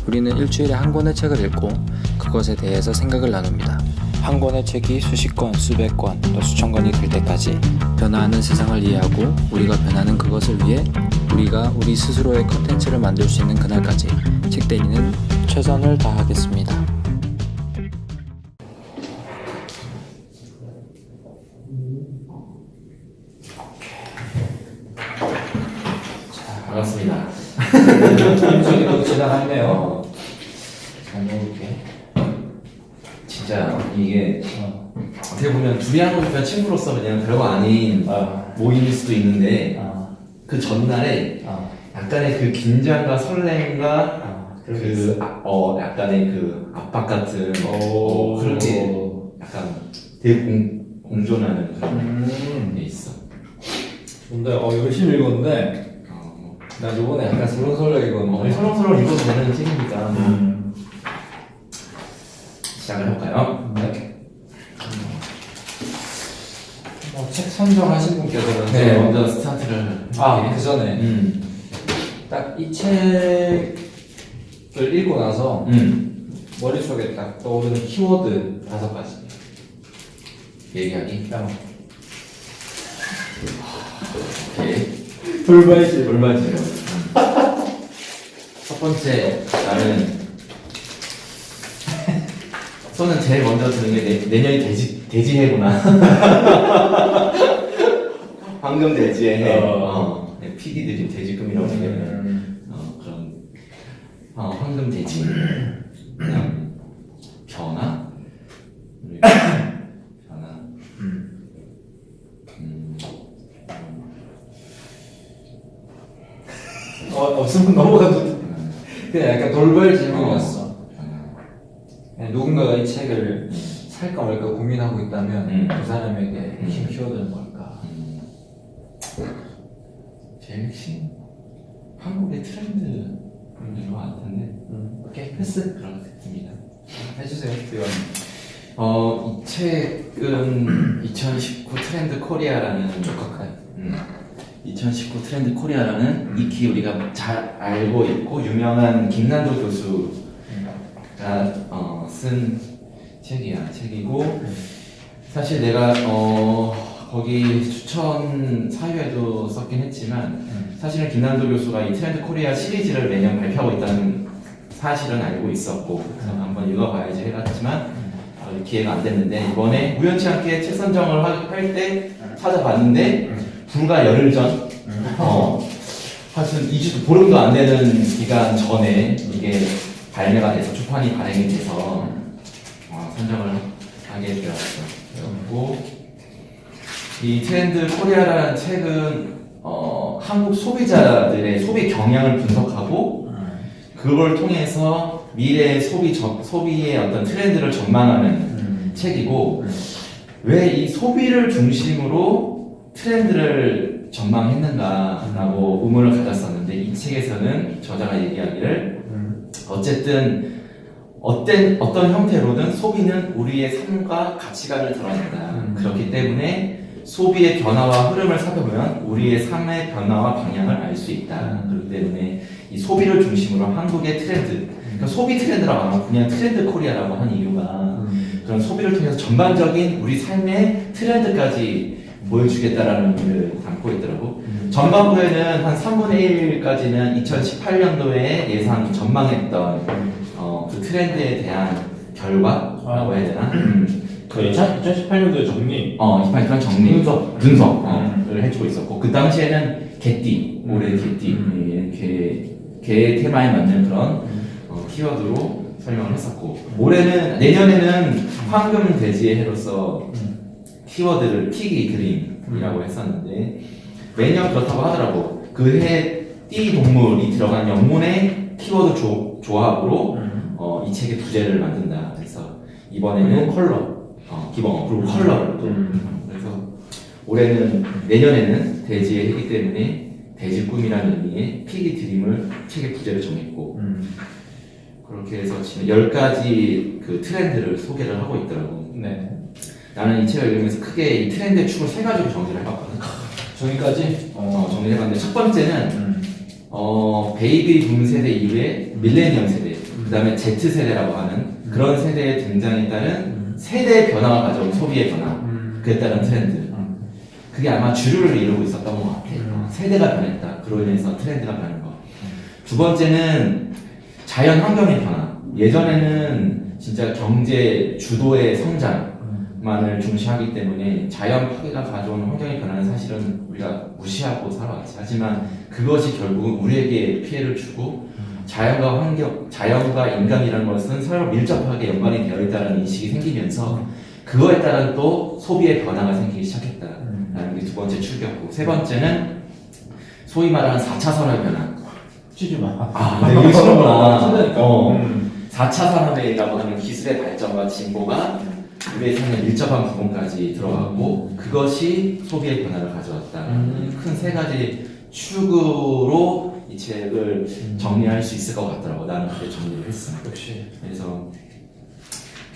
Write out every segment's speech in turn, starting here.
우리는 일주일에 한 권의 책을 읽고 그것에 대해서 생각을 나눕니다. 한 권의 책이 수십 권, 수백 권, 또 수천 권이 될 때까지 변화하는 세상을 이해하고 우리가 변하는 그것을 위해 우리가 우리 스스로의 컨텐츠를 만들 수 있는 그날까지 책대리는 최선을 다하겠습니다. 반갑습니다. 저기도 지나갔네요. 잘 먹을게. 진짜 이게 어떻게 보면 둘이 하고 있던 친구로서 그냥 별거 아닌 모임일 수도 있는데 그 전날에 약간의 그 긴장과 설렘과 약간의 그 압박 같은 그렇게 약간 되게 공존하는 그런 게 있어. 근데 열심히 읽었는데 나 요번에 약간 설렁설렁 읽었는데 서렁서렁 읽어도 되는 책이니까 시작을 해볼까요? 네. 책 선정하신 분께서는 네, 먼저 스타트를 그 전에 딱 이 책을 읽고 나서 머릿속에 딱 떠오르는 키워드 5가지 얘기하기. 딱 오케이. 돌발질 돌발지요. 첫 번째, 나는 저는 제일 먼저 드는 게 내년이 돼지해구나. 황금 돼지의 해. PD들이 돼지금이라고 얘기하는 그런 황금 돼지. 그냥 변화. 변화. 없으면 넘어가도 그냥 약간 돌발 질문이었어. 그냥 누군가가 이 책을 살까 말까 고민하고 있다면 그 사람에게 핵심 키워드는 뭘까? 제일 핵심 한국의 트렌드 분들이 많을 텐데 오케이 패스 그렇습니다. 해주세요, 위원. 이 책은 2019 트렌드 코리아라는 2019 트렌드 코리아라는 익히 우리가 잘 알고 있고 유명한 김난도 교수가 쓴 책이고 사실 내가 거기 추천 사유에도 썼긴 했지만 사실은 김난도 교수가 이 트렌드 코리아 시리즈를 매년 발표하고 있다는 사실은 알고 있었고 그래서 한번 읽어봐야지 해봤지만 기회가 안 됐는데 이번에 우연치 않게 책 선정을 할 때 찾아봤는데 불과 열흘 전 하여튼 2주 보름도 안 되는 기간 전에 이게 발매가 돼서 출판이 발행이 돼서 선정을 하게 되었어요. 그리고 이 트렌드 코리아라는 책은 한국 소비자들의 소비 경향을 분석하고 그걸 통해서 미래의 소비의 어떤 트렌드를 전망하는 책이고 왜 이 소비를 중심으로 트렌드를 전망했는가라고 의문을 가졌었는데 이 책에서는 저자가 얘기하기를 어쨌든 어떤 형태로든 소비는 우리의 삶과 가치관을 드러낸다. 그렇기 때문에 소비의 변화와 흐름을 살펴보면 우리의 삶의 변화와 방향을 알 수 있다. 그렇기 때문에 이 소비를 중심으로 한국의 트렌드, 그러니까 소비 트렌드라고 하면 그냥 트렌드 코리아라고 한 이유가 그런 소비를 통해서 전반적인 우리 삶의 트렌드까지 보여주겠다라는 의미를 담고 있더라고. 전반부에는 한 3분의 1까지는 2018년도에 예상 전망했던 그 트렌드에 대한 결과라고 해야 되나? 2018년도에 정리 2018년 정리 분석을 해주고 있었고 그 당시에는 개띠 올해 개띠 개의 테마에 맞는 그런 키워드로 설명을 했었고 내년에는 황금 돼지의 해로서 키워드를 픽이 드림이라고 했었는데 매년 그렇다고 하더라고. 그 해 띠 동물이 들어간 영문의 키워드 조합으로 이 책의 부제를 만든다. 그래서 이번에는 컬러 기본 그리고 컬러를 그래서 내년에는 돼지의 해이기 때문에 돼지 꿈이라는 의미의 픽이 드림을 책의 부제를 정했고 그렇게 해서 지금 10가지 그 트렌드를 소개를 하고 있더라고. 네. 나는 이 책을 읽으면서 크게 이 트렌드의 축을 3가지로 정리를 해봤거든. 저기까지? 정리를 해봤는데 첫 번째는 베이비 붐 세대 이후에 밀레니엄 세대 그 다음에 Z세대라고 하는 그런 세대의 등장에 따른 세대의 변화가 가져온 소비의 변화, 그에 따른 트렌드. 그게 아마 주류를 이루고 있었던 것 같아. 세대가 변했다. 그로 인해서 트렌드가 변한 거. 두 번째는 자연 환경의 변화. 예전에는 진짜 경제 주도의 성장만을 중시하기 때문에 자연 파괴가 가져온 환경의 변화는 사실은 우리가 무시하고 살아왔지. 하지만 그것이 결국 우리에게 피해를 주고 자연과 환경, 자연과 인간이라는 것은 서로 밀접하게 연관이 되어 있다는 인식이 생기면서 그거에 따른 또 소비의 변화가 생기기 시작했다라는 게 두 번째 출기였고, 세 번째는 소위 말하는 4차 산업의 변화. 치지 마. 아, 이거 싫구나. 싫으니까. 4차 산업이라고 하는 기술의 발전과 진보가 우리의 삶의 밀접한 부분까지 들어갔고, 그것이 소비의 변화를 가져왔다는 큰 세 가지 축으로 이 책을 정리할 수 있을 것 같더라고. 나는 그렇게 정리를 했어. 역시. 그래서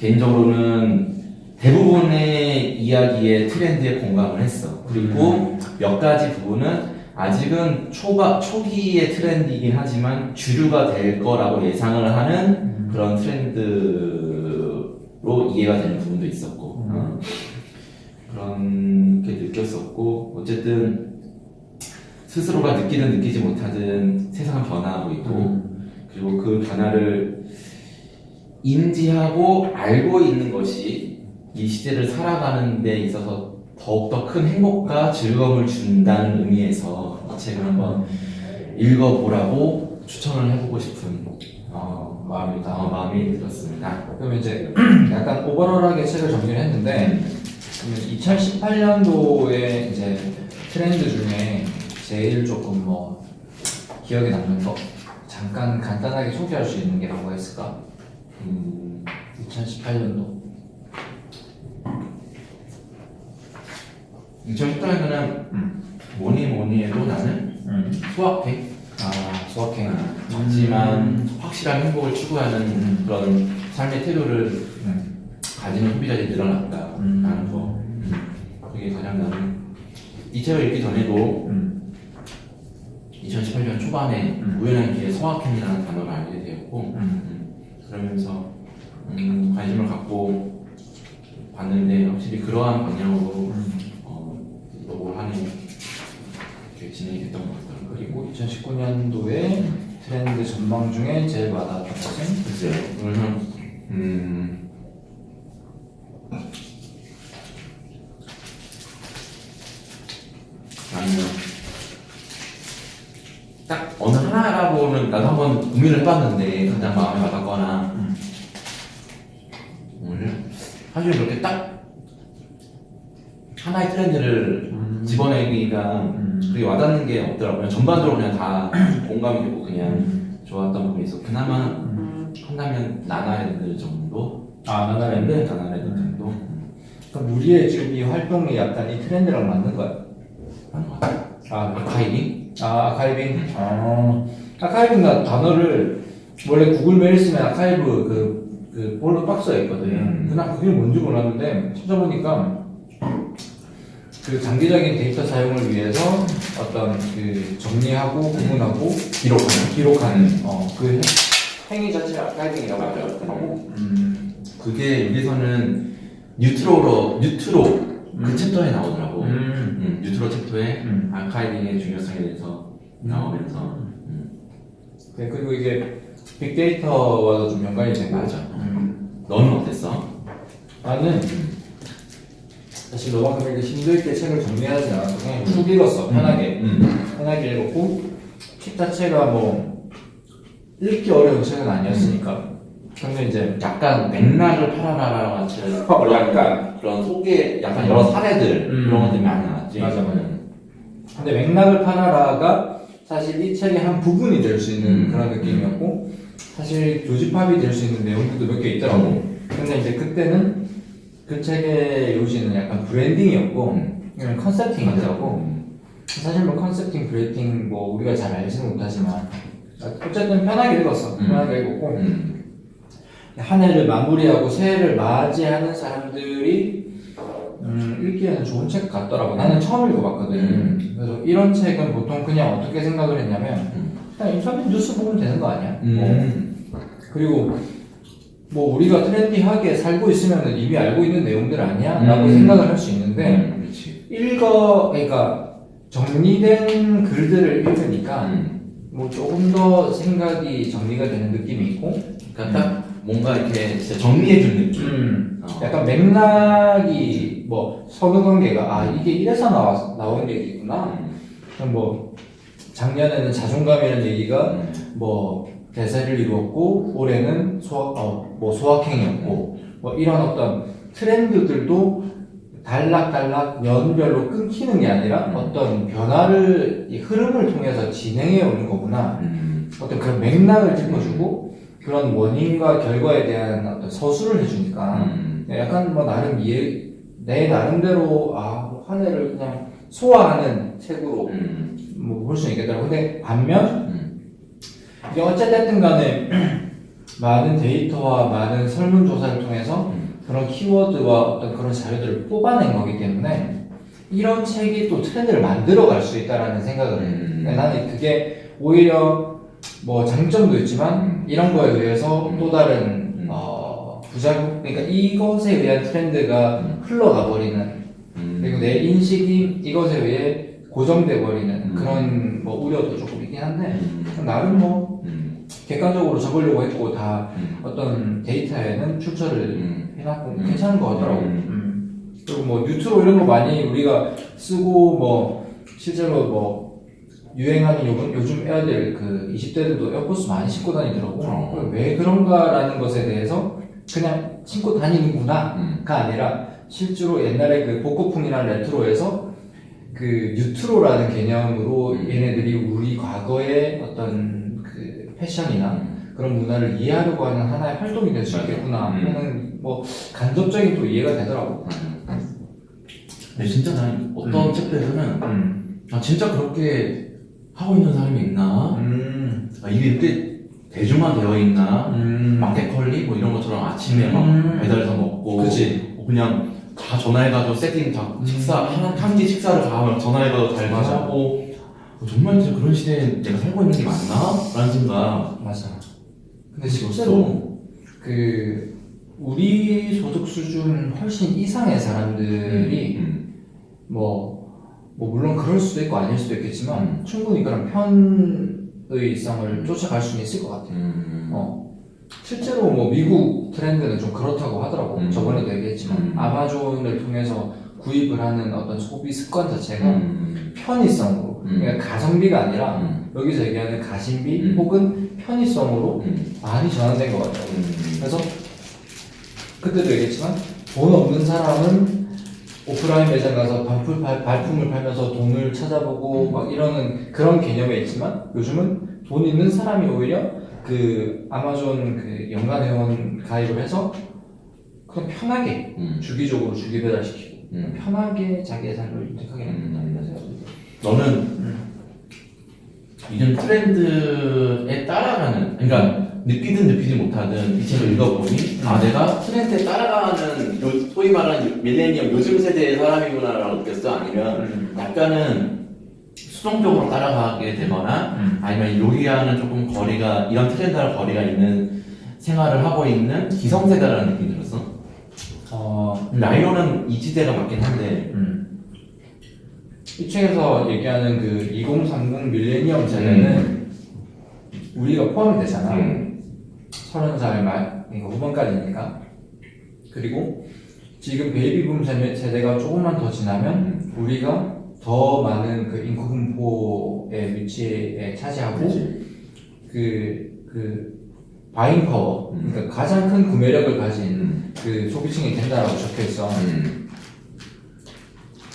개인적으로는 대부분의 이야기의 트렌드에 공감을 했어. 그리고 몇 가지 부분은 아직은 초기의 트렌드이긴 하지만 주류가 될 거라고 예상을 하는 그런 트렌드로 이해가 되는 부분도 있었고, 그렇게 느꼈었고, 어쨌든 스스로가 느끼든 느끼지 못하든 세상은 변화하고 있고, 그리고 그 변화를 인지하고 알고 있는 것이 이 시대를 살아가는 데 있어서 더욱더 큰 행복과 즐거움을 준다는 의미에서 이 책을 한번 읽어보라고 추천을 해보고 싶은 마음이 들었습니다. 그럼 이제 약간 오버럴하게 책을 정리를 했는데, 그러면 2018년도에 이제 트렌드 중에 제일 조금 뭐 기억에 남는 거 잠깐 간단하게 소개할 수 있는 게 뭐가 있을까? 2018년도 2018년에는 뭐니 해도 나는 소확행, 소확행. 작지만 확실한 행복을 추구하는 그런 삶의 태도를 가지는 소비자들이 늘어났다라는 거. 그게 가장 나는 이 책을 읽기 전에도 2018년 초반에 우연한 기회에 소확행이라는 단어를 알게 되었고, 그러면서 관심을 갖고 봤는데 확실히 그러한 방향으로 올 한 해 이렇게 진행이 됐던 것 같더라고요. 그리고 2019년도에 트렌드 전망 중에 제일 와닿았던 것은? 글쎄요. 그래서 나는 딱 어느 하나라고는 나도 한번 고민을 해봤는데 가장 마음에 와닿거나 오늘 사실 그렇게 딱 하나의 트렌드를 집어내기가 그렇게 와닿는 게 없더라고요. 전반적으로 그냥 다 공감이 되고 그냥 좋았던 부분이 있어. 그나마 한다면 나나랜드 정도? 나나랜드? 나나랜드 정도? 그럼 우리의 지금 이 활동이 약간 이 트렌드랑 맞는 거야? 맞는 것 같아요. 아카이빙? 아카이빙. 아카이빙 단어를 원래 구글 메일 쓰면 아카이브 그 볼로 박스가 있거든. 그냥 그게 뭔지 몰랐는데 찾아보니까 그 장기적인 데이터 사용을 위해서 어떤 그 정리하고 구분하고 기록하는 그 행위 자체를 아카이빙이라고 하더라고. 그게 여기서는 뉴트로 그 챕터에 나오더라고. 뉴트로 챕터에 아카이빙의 중요성에 대해서 나오면서. 그리고 이게 빅데이터와도 좀 연관이 되고. 맞아. 너는 어땠어? 나는 사실 너만큼 이렇게 심도 있게 책을 정리하지 않았어. 그냥 쭉 읽었어. 편하게 읽었고, 책 자체가 뭐 읽기 어려운 책은 아니었으니까. 근데 이제 약간 맥락을 팔아라라고 같이 그런 소개, 약간 여러 사례들 그런 것들이 많이 나왔지. 맞아. 근데 맥락을 팔아라가 사실 이 책의 한 부분이 될 수 있는 그런 느낌이었고, 사실 교집합이 될 수 있는 내용들도 몇 개 있더라고. 근데 이제 그때는 그 책의 요지는 약간 브랜딩이었고, 컨셉팅이더라고. 사실 뭐 컨셉팅, 브랜딩 뭐 우리가 잘 알지는 못하지만 어쨌든 편하게 읽었어. 편하게 읽었고, 한 해를 마무리하고 새해를 맞이하는 사람들이 읽기에는 좋은 책 같더라고. 나는 처음 읽어봤거든. 그래서 이런 책은 보통 그냥 어떻게 생각을 했냐면 그냥 인터넷 뉴스 보면 되는 거 아니야? 그리고 뭐 우리가 트렌디하게 살고 있으면 이미 알고 있는 내용들 아니야? 라고 생각을 할 수 있는데 그렇지. 그러니까 정리된 글들을 읽으니까 뭐 조금 더 생각이 정리가 되는 느낌이 있고 그러니까 딱 뭔가 이렇게 진짜 정리해준 느낌. 약간 맥락이 뭐 선후 관계가 아 이게 이래서 나온 얘기구나. 그럼 뭐 작년에는 자존감이라는 얘기가 뭐 대세를 이루었고 올해는 소확행이었고 뭐 이런 어떤 트렌드들도 달락달락 연별로 끊기는 게 아니라 어떤 변화를 이 흐름을 통해서 진행해 오는 거구나. 어떤 그런 맥락을 짚어주고 그런 원인과 결과에 대한 어떤 서술을 해주니까 약간 뭐 나름 내 나름대로 한 해를 그냥 소화하는 책으로 뭐 볼 수 있겠더라고. 근데 반면 이게 어쨌든 간에 많은 데이터와 많은 설문조사를 통해서 그런 키워드와 어떤 그런 자료들을 뽑아낸 거기 때문에 이런 책이 또 트렌드를 만들어 갈 수 있다라는 생각을 해요. 그러니까 나는 그게 오히려 뭐 장점도 있지만 이런 거에 의해서 또 다른 부작용, 그러니까 이것에 의한 트렌드가 흘러가 버리는 그리고 내 인식이 이것에 의해 고정돼 버리는 그런 뭐 우려도 조금 있긴 한데 나름 뭐 객관적으로 적으려고 했고 다 어떤 데이터에는 출처를 해놨고 괜찮은 거 같더라고. 그리고 뭐 뉴트로 이런 거 많이 우리가 쓰고 뭐 실제로 뭐 유행하는 요즘 애들 그 20대들도 에어포스 많이 신고 다니더라고. 왜 그런가라는 것에 대해서 그냥 신고 다니는구나가 아니라 실제로 옛날에 그 복고풍이나 레트로에서 그 뉴트로라는 개념으로 얘네들이 우리 과거의 어떤 그 패션이나 그런 문화를 이해하려고 하는 하나의 활동이 될 수 있겠구나 하는 뭐 간접적인 또 이해가 되더라고. 근데 진짜 난 어떤 책들에서는 진짜 그렇게 하고 있는 사람이 있나? 이게 이렇게 대중화되어 있나? 마켓컬리 뭐 이런 것처럼 아침에 막 배달해서 먹고 그치. 그냥 다 전화해가지고 세팅 다 식사 한 끼 식사를 다 전화해가지고 잘 맞아. 하고 정말 진짜 그런 시대에 내가 살고 있는 게 맞나? 라는 생각. 맞아. 근데 실제로 그 우리 소득 수준 훨씬 이상의 사람들이 뭐 물론 그럴 수도 있고 아닐 수도 있겠지만 충분히 그런 편의성을 쫓아갈 수는 있을 것 같아. 실제로 뭐 미국 트렌드는 좀 그렇다고 하더라고. 저번에도 얘기했지만 아마존을 통해서 구입을 하는 어떤 소비 습관 자체가 편의성으로 그러니까 가성비가 아니라 여기서 얘기하는 가심비 혹은 편의성으로 많이 전환된 것 같아요. 그래서 그때도 얘기했지만 돈 없는 사람은 오프라인 매장 가서 발품을 팔면서 돈을 찾아보고 막 이러는 그런 개념에 있지만 요즘은 돈 있는 사람이 오히려 그 아마존 그 연간 회원 가입을 해서 그냥 편하게 주기적으로 주기 배달시키고 편하게 자기의 삶을 윤택하게 만든다 이런 생각이 너는 요즘 트렌드에 따라가는, 그러니까 느끼든 느끼지 못하든 이 책을 읽어보니 내가 트렌드에 따라가는 소위 말하는 밀레니엄 요즘 세대의 사람이구나라고 느꼈어? 아니면 약간은 수동적으로 따라가게 되거나 아니면 여기와는 조금 거리가 이런 트렌드랑 거리가 있는 생활을 하고 있는 기성세대라는 느낌이 들었어? 나이로는 이 시대가 맞긴 한데 이 책에서 얘기하는 그 2030 밀레니엄 세대는 우리가 포함이 되잖아. 30살 말, 후반까지니까. 그리고 지금 베이비붐 세대가 조금만 더 지나면 우리가 더 많은 그 인구 분포의 위치에 차지하고 그 바잉 파워, 그러니까 가장 큰 구매력을 가진 그 소비층이 된다라고 적혀 있어.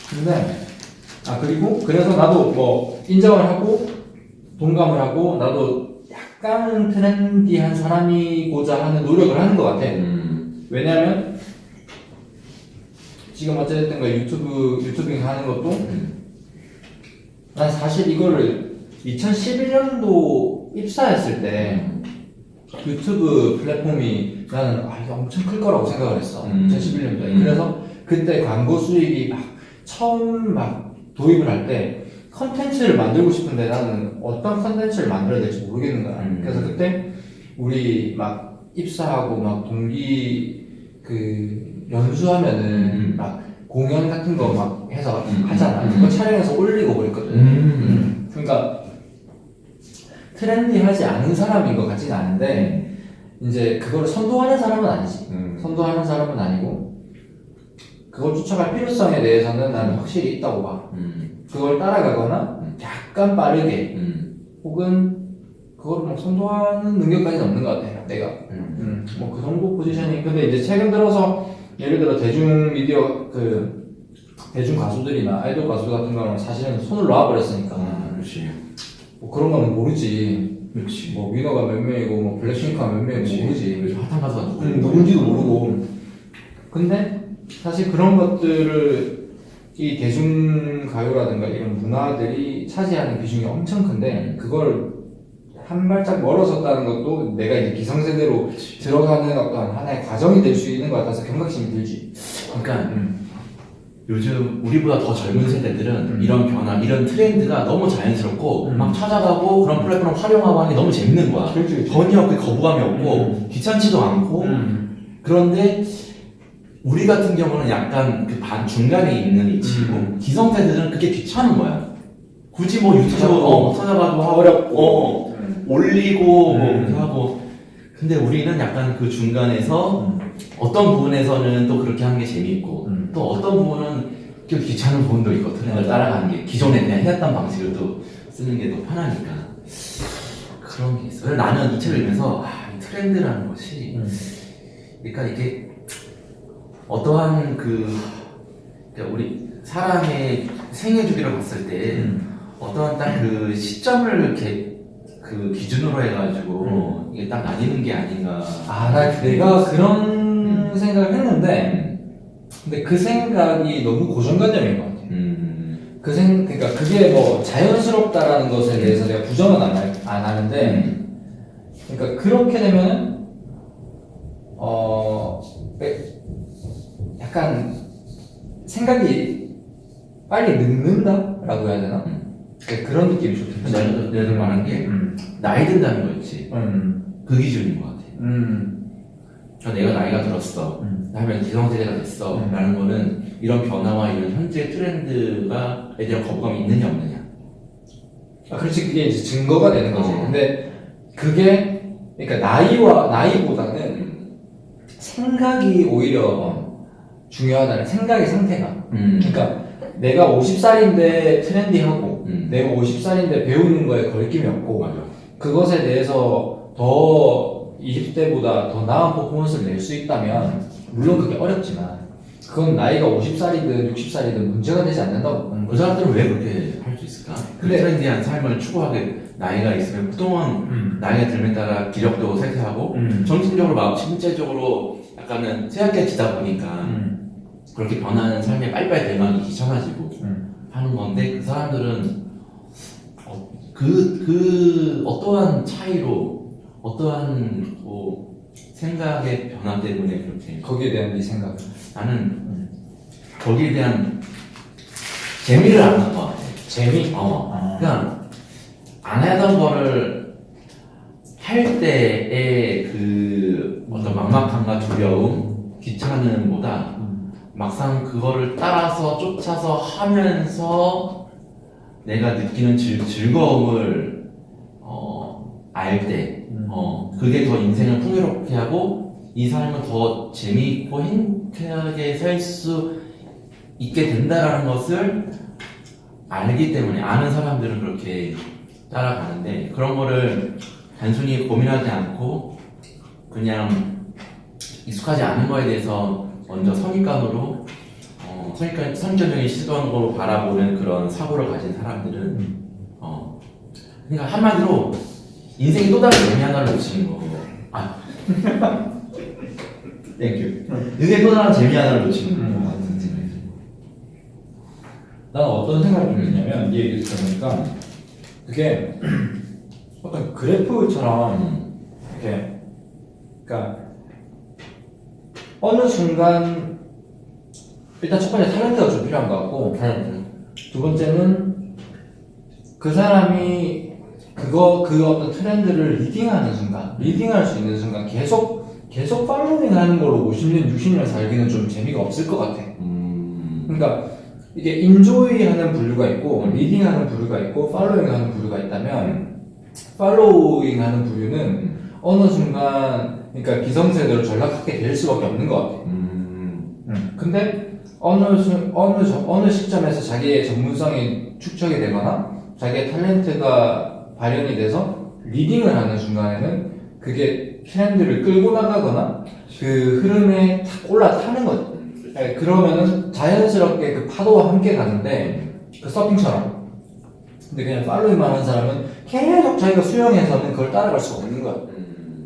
근데 그리고 그래서 나도 뭐 인정을 하고 동감을 하고 나도 약간 트렌디한 사람이고자 하는 노력을 하는 것 같아. 왜냐면 지금 어쨌든 유튜빙 하는 것도 난 사실 이거를 2011년도 입사했을 때 유튜브 플랫폼이 나는 이게 엄청 클 거라고 생각을 했어. 2011년도에. 그래서 그때 광고 수익이 막 처음 막 도입을 할 때 컨텐츠를 만들고 싶은데 나는 어떤 컨텐츠를 만들어야 될지 모르겠는 거야. 그래서 그때 우리 막 입사하고 막 동기 그 연수하면은 막 공연 같은 거 막 해서 하잖아. 그거 촬영해서 올리고 그랬거든. 그러니까 트렌디하지 않은 사람인 것 같진 않은데 이제 그거를 선도하는 사람은 아니지. 선도하는 사람은 아니고 그걸 쫓아갈 필요성에 대해서는 나는 확실히 있다고 봐. 그걸 따라가거나 약간 빠르게 혹은 그걸 뭐 선도하는 능력까지는 없는 것 같아. 내가 뭐 그 정도 포지션이. 근데 이제 최근 들어서 예를 들어 대중 미디어 그 대중 가수들이나 아이돌 가수 같은 경우는 사실은 손을 놔버렸으니까 그렇지. 뭐 그런 거는 모르지. 그렇지. 뭐 위너가 몇 명이고 뭐 블랙핑크가 몇 명이고 모르지. 요즘 핫한 가수가 누군지도 모르고. 근데 사실 그런 것들을 이 대중가요라든가 이런 문화들이 차지하는 비중이 엄청 큰데 그걸 한 발짝 멀어섰다는 것도 내가 이제 기성세대로 들어가는 어떤 하나의 과정이 될 수 있는 것 같아서 경각심이 들지. 그러니까 요즘 우리보다 더 젊은 세대들은 이런 변화, 이런 트렌드가 너무 자연스럽고 막 찾아가고 그런 플랫폼을 활용하고 하는 게 너무 재밌는 거야. 그렇지. 전혀 그 거부감이 없고 귀찮지도 않고 그런데 우리 같은 경우는 약간 그 반 중간에 있는 위치고 기성세대들은 그게 귀찮은 거야. 굳이 뭐 유튜브 찾아가도 하고 어렵고 올리고 뭐 그렇게 하고 근데 우리는 약간 그 중간에서 어떤 부분에서는 또 그렇게 하는 게 재밌고 또 어떤 부분은 좀 귀찮은 부분도 있고 트렌드를 따라가는 게 기존에 그냥 해왔던 방식을 또 쓰는 게 더 편하니까 그런 게 있어요. 나는 이 책을 읽으면서 이 트렌드라는 것이 그러니까 이게 어떠한 그러니까 우리 사람의 생애 주기를 봤을 때 어떠한 딱 그 시점을 이렇게 그 기준으로 해가지고 이게 딱 나뉘는 게 아닌가. 내가 그런 생각을 했는데 근데 그 생각이 너무 고정관념인 것 같아. 그러니까 그게 뭐 자연스럽다라는 것에 대해서 내가 부정은 안 하는데 그러니까 그렇게 되면은 약간 생각이 빨리 늙는다라고 해야 되나? 그러니까 그런 느낌이 좀 들지. 내가 말한 게 나이 든다는 거 있지. 그 기준인 것 같아. 그러니까 내가 나이가 들었어. 하면 기성세대가 됐어. 라는 거는 이런 변화와 이런 현재 트렌드가 에 대한 거부감이 있느냐 없느냐. 그렇지. 그게 이제 증거가 되는 거지. 근데 그게 그러니까 나이보다는 생각이 오히려 중요하다는 생각의 상태가. 그러니까 내가 50살인데 트렌디하고 내가 50살인데 배우는 거에 거리낌이 없고 맞아. 그것에 대해서 더 20대보다 더 나은 퍼포먼스를 낼 수 있다면 물론 그게 어렵지만 그건 나이가 50살이든 60살이든 문제가 되지 않는다고 보는 그 거죠. 사람들은 왜 그렇게 할 수 있을까? 그 근데- 트렌디한 삶을 추구하게 나이가 있으면 보통은 나이가 들면 따라 기력도 쇠퇴하고 정신적으로 막 신체적으로 약간은 쇠약해지다 보니까 그렇게 변하는 삶에 빨리빨리 대응하기 귀찮아지고 하는 건데 그 사람들은 그 어떠한 차이로 어떠한 뭐 생각의 변화 때문에 그렇게 거기에 대한 네 생각은? 나는 거기에 대한 재미를 안 갖고 것 같아. 재미? 그냥 안 하던 거를 할 때의 그 어떤 막막함과 두려움, 귀찮음보다 막상 그거를 따라서 쫓아서 하면서 내가 느끼는 즐거움을 알 때, 그게 더 인생을 풍요롭게 하고 이 삶을 더 재미있고 행복하게 살 수 있게 된다라는 것을 알기 때문에 아는 사람들은 그렇게 따라가는데 그런 거를 단순히 고민하지 않고 그냥 익숙하지 않은 거에 대해서 먼저 선입관으로 선입견적인 시선으로 바라보는 그런 사고를 가진 사람들은 그러니까 한마디로 인생이 또 다른 재미 하나를 놓치는 거고 땡큐 인생이 또 다른 재미 하나를 놓치는 거 같은 생각이 들어요. 나는 어떤 생각을 좀 했냐면 이 얘기를 들으니까 그게 어떤 그래프처럼 이렇게 그러니까 어느 순간 일단 첫 번째 탤런트가 좀 필요한 것 같고 두 번째는 그 사람이 그 그 어떤 트렌드를 리딩하는 순간, 리딩할 수 있는 순간 계속 팔로잉 하는 걸로 50년, 60년 살기는 좀 재미가 없을 것 같아. 그러니까 이게 인조이 하는 분류가 있고, 리딩 하는 부류가 있고, 팔로잉 하는 부류가 있다면, 팔로잉 하는 부류는 어느 순간, 그러니까 기성세대로 전락하게 될 수밖에 없는 것 같아. 근데 어느 시점에서 자기의 전문성이 축적이 되거나, 자기의 탤런트가 발현이 돼서 리딩을 하는 순간에는 그게 트렌드를 끌고 나가거나 그 흐름에 탁 올라타는 거죠. 그러면은 자연스럽게 그 파도와 함께 가는데 그 서핑처럼. 근데 그냥 팔로잉만 하는 사람은 계속 자기가 수영해서는 그걸 따라갈 수가 없는 거야.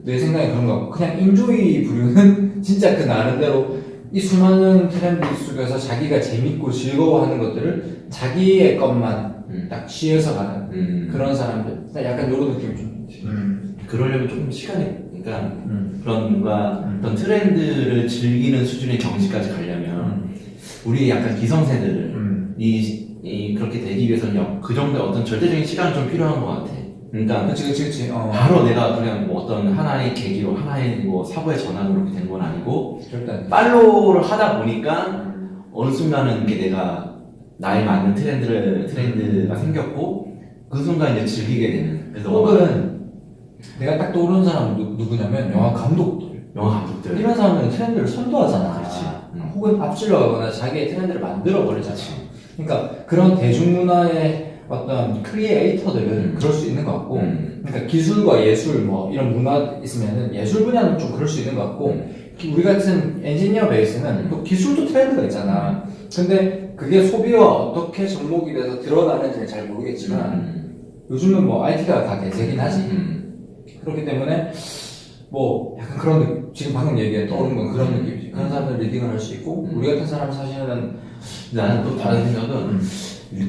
내 생각에 그런 거 같고, 그냥 인조이 부류는 진짜 그 나름대로 이 수많은 트렌드 속에서 자기가 재밌고 즐거워하는 것들을 자기의 것만 딱 취해서 가는 그런 사람들. 약간 이런 느낌이 좀 있지. 그러려면 조금 시간이, 그러니까 그런 뭔가 어떤 트렌드를 즐기는 수준의 경지까지 가려면 우리 약간 기성세대를 그렇게 되기 위해서는 그 정도의 어떤 절대적인 시간이 좀 필요한 것 같아. 그러니까 그치. 바로 내가 그냥 뭐 어떤 하나의 계기로 하나의 뭐 사고의 전환으로 이렇게 된 건 아니고 절대. 팔로우를 하다 보니까 어느 순간은 이게 내가 나에 맞는 트렌드가 생겼고 그 순간 이제 즐기게 되는. 그래서 혹은 내가 딱 떠오르는 사람은 누구냐면 영화 감독들. 이런 사람들은 트렌드를 선도하잖아. 그렇지. 혹은 앞질러가거나 자기의 트렌드를 만들어 버리잖아. 그러니까 그런 대중문화의 어떤 크리에이터들은 그럴 수 있는 것 같고, 그러니까 기술과 예술 뭐 이런 문화 있으면은 예술 분야는 좀 그럴 수 있는 것 같고, 우리 같은 엔지니어 베이스는 또 기술도 트렌드가 있잖아. 근데 그게 소비와 어떻게 접목이 돼서 드러나는지는 잘 모르겠지만 요즘은 뭐 IT가 다 대세긴 하지. 그렇기 때문에 뭐 약간 그런 지금 방금 얘기한 떠오른 건 그런 느낌이지. 그런 사람들 리딩을 할 수 있고, 우리 같은 사람 사실은 나는 또 다른 생각은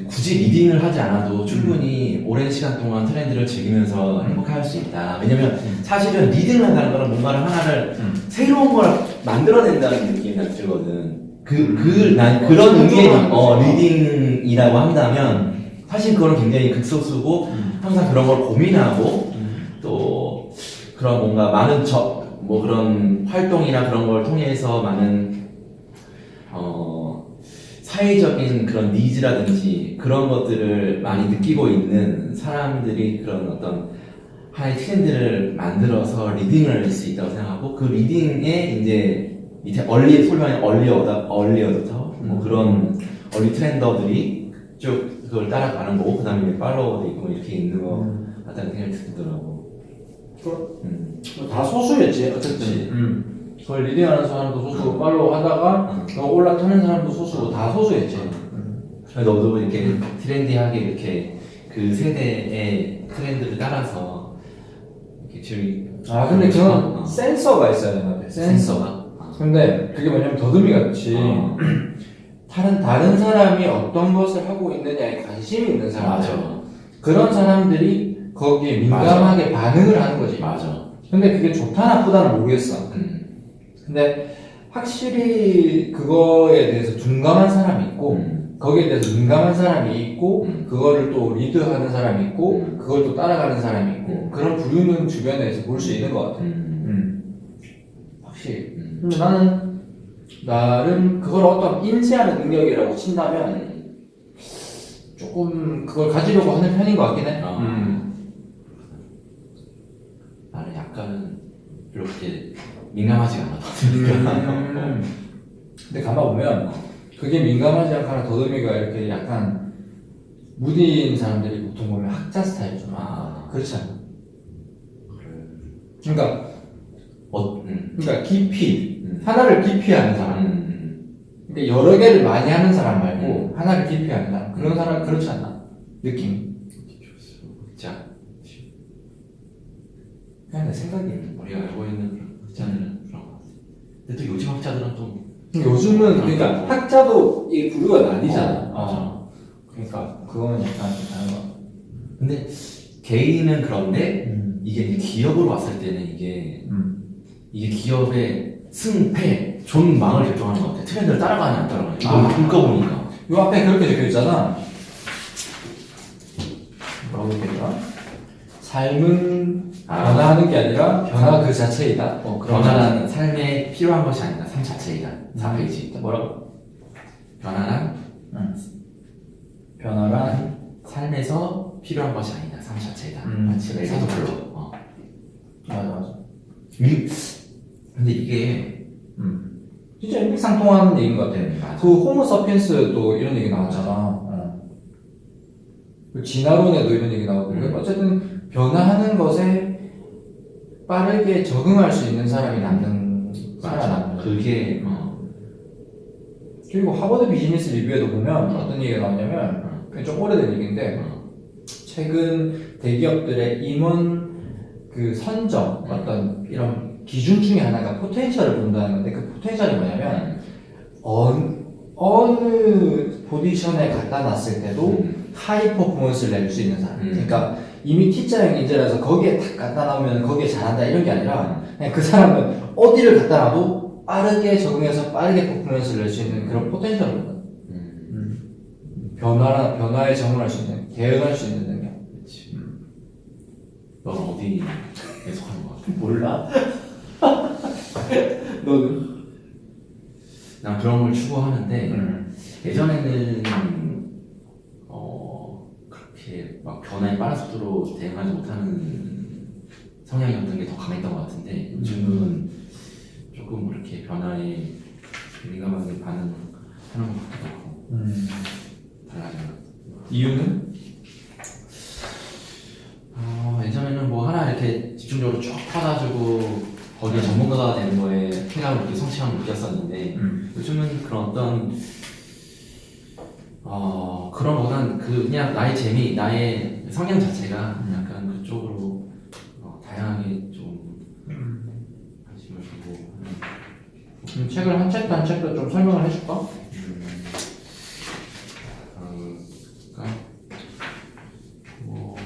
굳이 리딩을 하지 않아도 충분히 오랜 시간 동안 트렌드를 즐기면서 행복할 수 있다. 왜냐면 사실은 리딩을 한다는 거는 뭔가를 하나를 새로운 걸 만들어낸다는 느낌이 난 들거든. 난 그런 의미의 리딩이라고 한다면 사실 그거는 굉장히 극소수고 항상 그런 걸 고민하고 또 그런 뭔가 많은 뭐 그런 활동이나 그런 걸 통해서 많은 사회적인 그런 니즈라든지 그런 것들을 많이 느끼고 있는 사람들이 그런 어떤 하나의 트렌드를 만들어서 리딩을 할 수 있다고 생각하고, 그 리딩에 이제 밑에 얼리 어답터 뭐 그런 얼리 트렌더들이 쭉 그걸 따라가는 거고, 그 다음에 팔로워도 있고 이렇게 있는 거 같다는 생각이 들더라고. 다 소수였지 어쨌든. 그걸 리딩하는 사람도 소수고, 팔로우 하다가 올라타는 사람도 소수고, 다 소수였지. 너도 이렇게 트렌디하게 이렇게 그 세대의 트렌드를 따라서 이렇게 근데 그건 센서가 있어야 되나? 센서가. 근데 그게 뭐냐면 더듬이 같이 다른 사람이 어떤 것을 하고 있느냐에 관심이 있는 사람들. 맞아. 그런 사람들이 거기에 민감하게 반응을 하는 거지. 맞아. 근데 그게 좋다 나쁘다는 모르겠어. 근데 확실히 그거에 대해서 둔감한 사람이 있고, 거기에 대해서 민감한 사람이 있고, 그거를 또 리드하는 사람이 있고, 그걸 또 따라가는 사람이 있고, 그런 부류는 주변에서 볼 수 있는 것 같아. 확실히. 근데 나는 나름 그걸 어떤 인지하는 능력이라고 친다면 조금 그걸 가지려고 하는 편인 것 같긴 해. 나는 약간 이렇게 민감하지가 않아. 근데 가만보면 그게 민감하지 않거나 더듬이가 이렇게 약간 무딘 사람들이 보통 보면 학자 스타일 좀 그렇지 않아? 그러니까 그러니까 깊이 하나를 깊이 하는 사람. 그러니까 여러 개를 많이 하는 사람 말고 하나를 깊이 하는 사람. 그런 사람 그렇지 않나? 느낌. 자, 그냥 내 생각이. 우리가 알고 있는 학자들은 그런 것 같아. 근데 또 요즘 학자들은 또 요즘은 그러니까 학자도 이 부류가 나뉘잖아. 맞아. 그러니까 그거는 약간 좀 다른 것 같아. 근데 개인은 그런데 이게 이제 기업으로 왔을 때는 이게 기업의 승패, 존망을 결정하는 것 같아. 트렌드를 따라가냐 안 따라가냐. 이거 읽어보니까. 요 앞에 그렇게 적혀 있잖아. 뭐라고 적혀있더라? 삶은 아. 변화하는 게 아니라 변화 그 자체이다. 그런 변화란 삶에 필요한 것이 아니다. 삶 자체이다. 4페이지. 뭐라고? 변화란 변화란 삶에서 필요한 것이 아니다. 삶 자체이다. 음. 마치 에서도 불러. 맞아. 근데 이게 진짜 일맥상통하는 얘기인 것 같아. 맞아. 그 호모 사피엔스도 이런 얘기 나왔잖아. 그 진화론에도 이런 얘기 나오고. 어쨌든 변화하는 것에 빠르게 적응할 수 있는 사람이 살아남는. 그게 그리고 하버드 비즈니스 리뷰에도 보면 어떤 얘기가 나오냐면 그게 좀 오래된 얘기인데 최근 대기업들의 임원 그 선정 어떤 이런 기준 중에 하나가 포텐셜을 본다는 건데 그 포텐셜이 뭐냐면 어느 포지션에 갖다 놨을 때도 하이 퍼포먼스를 낼 수 있는 사람. 그러니까 이미 T자형 인재라서 거기에 탁 갖다 놓으면 거기에 잘한다 이런 게 아니라 그냥 그 사람은 어디를 갖다 놔도 빠르게 적응해서 빠르게 퍼포먼스를 낼 수 있는 그런 포텐셜을 변화에 적응할 수 있는, 대응할 수 있는 능력. 그렇지. 넌 어디에 속하는 것 같아? 몰라. 너는? 난 그런 걸 추구하는데 예전에는 그렇게 막 변화에 빠른 속도로 대응하지 못하는 성향이었던 게 더 강했던 것 같은데 요즘은 조금 이렇게 변화에 민감하게 반응하는 것 같기도 하고 달라진 것 같아요. 이유는? 예전에는 뭐 하나 이렇게 집중적으로 쭉 파가지고 거기에 전문가가 되는 거에 쾌감을 느끼고 성취감을 느꼈었는데 요즘은 그런 어떤 그런 거보단 그냥 나의 재미, 나의 성향 자체가 약간 그쪽으로 다양하게 좀 관심을 두고 책을 한 책도 한 책도 좀 설명을 해줄까? 뭐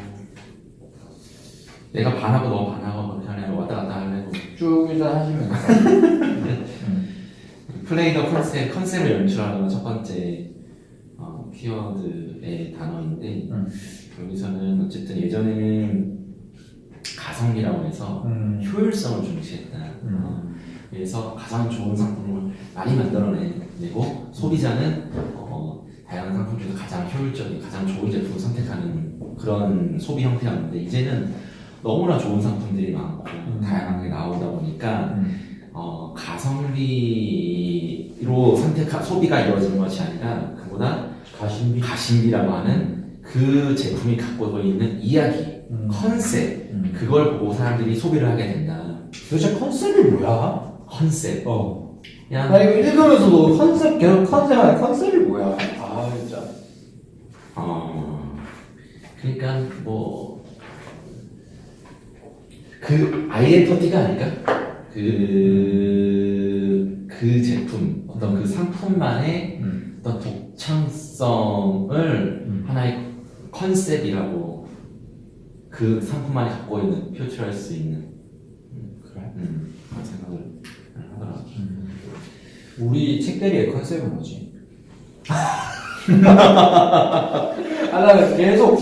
내가 반하고 너 반하고 그렇게 하냐 왔다 갔다 하려고 쭉 일단 하시면 플레이 더 컨셉을 연출하는 건 첫 번째 키워드의 단어인데 여기서는 어쨌든 예전에는 가성비라고 해서 효율성을 중시했다. 그래서 가장 좋은 상품을 많이 만들어내고 소비자는 다양한 상품 중에서 가장 효율적인, 가장 좋은 제품을 선택하는 그런 소비 형태였는데 이제는 너무나 좋은 상품들이 많고 다양하게 나오다 보니까 가성비로 소비가 이루어지는 것이 아니라 그보다 가심비라고 하는 그 제품이 갖고 있는 이야기, 컨셉 그걸 보고 사람들이 소비를 하게 된다. 도대체 컨셉이 뭐야? 컨셉. 그냥 나 이거 읽으면서도 계속 컨셉이 뭐야? 진짜. 그러니까 뭐 그 아이덴티티가 아닐까? 그 제품, 어떤 그 상품만의 어떤 독창성을 하나의 컨셉이라고 그 상품만이 갖고 있는, 표출할 수 있는 그런 생각을 하더라고요. 우리 책대리의 컨셉은 뭐지? 나는 계속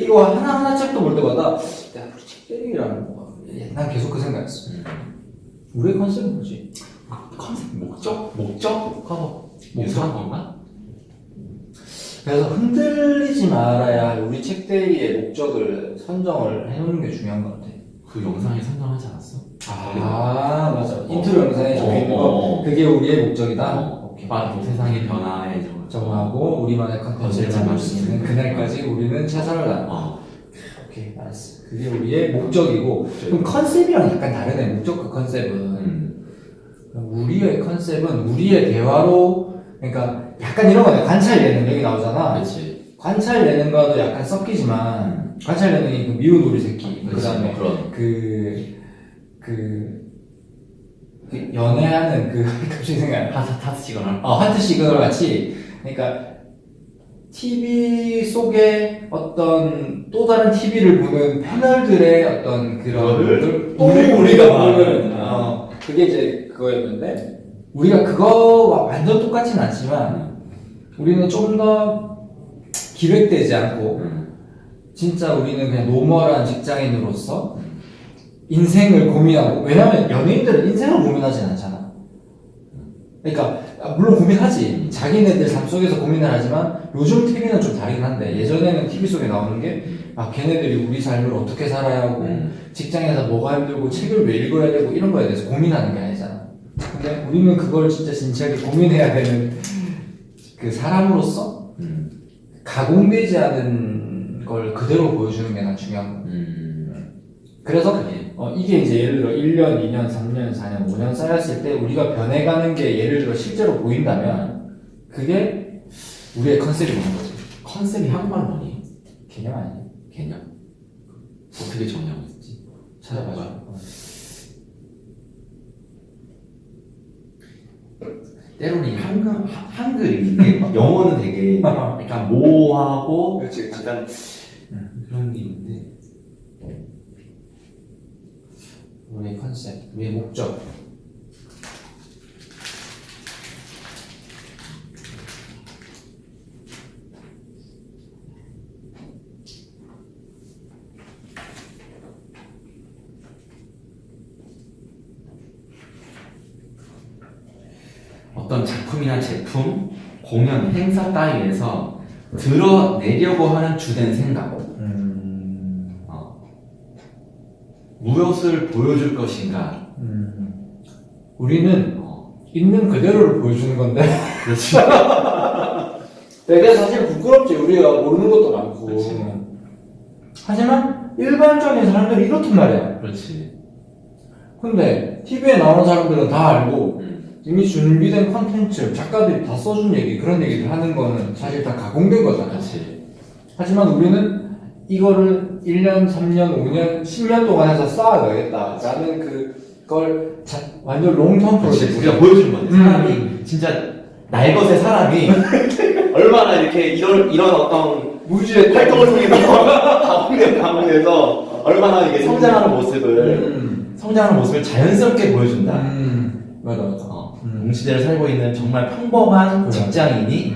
이거 하나하나 책도 볼 때마다 우리 책대리라는 거 난 계속 그 생각했어. 우리의 컨셉은 뭐지? 컨셉, 목적하고 유사한 건가? 그래서 흔들리지 말아야 우리 책대리의 목적을 선정을 해놓는 게 중요한 것 같아. 그 영상에 선정하지 않았어? 맞아. 인트로 영상에 적혀있는 거 그게 우리의 목적이다. 오케이. 빠르고 세상의 변화에 정하고 우리만의 컨텐츠를 만들 수 있는 그날까지 우리는 최선을 다한다. 오케이, 알았어. 그게 우리의 목적이고 그럼 컨셉이랑 약간 다르네. 목적과 컨셉은 우리의 컨셉은 우리의 대화로 그러니까 약간 이런 거네. 관찰 예능 여기 나오잖아. 그렇지. 관찰 예능과도 약간 섞이지만 관찰 예능이 그 미운 우리 새끼 그 다음에 그런 연애하는 갑자기 생각나. 하트 시그널. 하트 시그널 같이 그러니까 TV 속에 어떤 또 다른 TV를 보는 패널들의 어떤 그런 또 우리가 보는 그게 이제 그거였는데 우리가 그거와 완전 똑같진 않지만 우리는 좀 더 기획되지 않고 진짜 우리는 그냥 노멀한 직장인으로서 인생을 고민하고, 왜냐면 연예인들은 인생을 고민하진 않잖아. 그러니까 물론 고민하지. 자기네들 삶 속에서 고민을 하지만 요즘 TV는 좀 다르긴 한데, 예전에는 TV 속에 나오는 게 걔네들이 우리 삶을 어떻게 살아야 하고 직장에서 뭐가 힘들고 책을 왜 읽어야 되고 이런 거에 대해서 고민하는 게 아니잖아. 근데 우리는 그걸 진짜 진지하게 고민해야 되는 그 사람으로서 가공되지 않은 걸 그대로 보여주는 게 난 중요한 거야. 그래서 이게 이제 예를 들어 1년, 2년, 3년, 4년, 5년 쌓였을 때 우리가 변해가는 게 예를 들어 실제로 보인다면 그게 우리의 컨셉이 되는 거지. 컨셉이 한국말 뭐니? 개념 아니야? 개념? 어떻게 정의하고 있지? 찾아봐봐. 때로는 이 한글이 이게 영어는 되게 약간 모호하고 그렇지. 약간 그런 게 있는데 우리의 컨셉, 우리의 목적. 어떤 작품이나 제품, 공연, 행사 따위에서 드러내려고 하는 주된 생각. 무엇을 보여줄 것인가. 우리는 있는 그대로를 보여주는 건데. 그렇지. 되게 사실 부끄럽지. 우리가 모르는 것도 많고. 그렇지. 하지만 일반적인 사람들이 이렇단 말이야. 그렇지. 근데 TV에 나오는 사람들은 다 알고 이미 준비된 컨텐츠, 작가들이 다 써준 얘기, 그런 얘기를 하는 거는 사실 다 가공된 거잖아. 그렇지. 하지만 우리는 이거를 1년, 3년, 5년, 10년 동안 해서 쌓아가겠다. 라는 그걸 완전 롱텀 그렇지. 프로젝트. 우리가 보여주는 거지. 사람이, 진짜, 날것의 사람이 얼마나 이렇게 이런 어떤 무지의 활동을 통해서 가공돼서 얼마나 이게 성장하는 모습을 자연스럽게 보여준다. 맞아, 맞아. 동시대를 살고 있는 정말 평범한 그래. 직장인이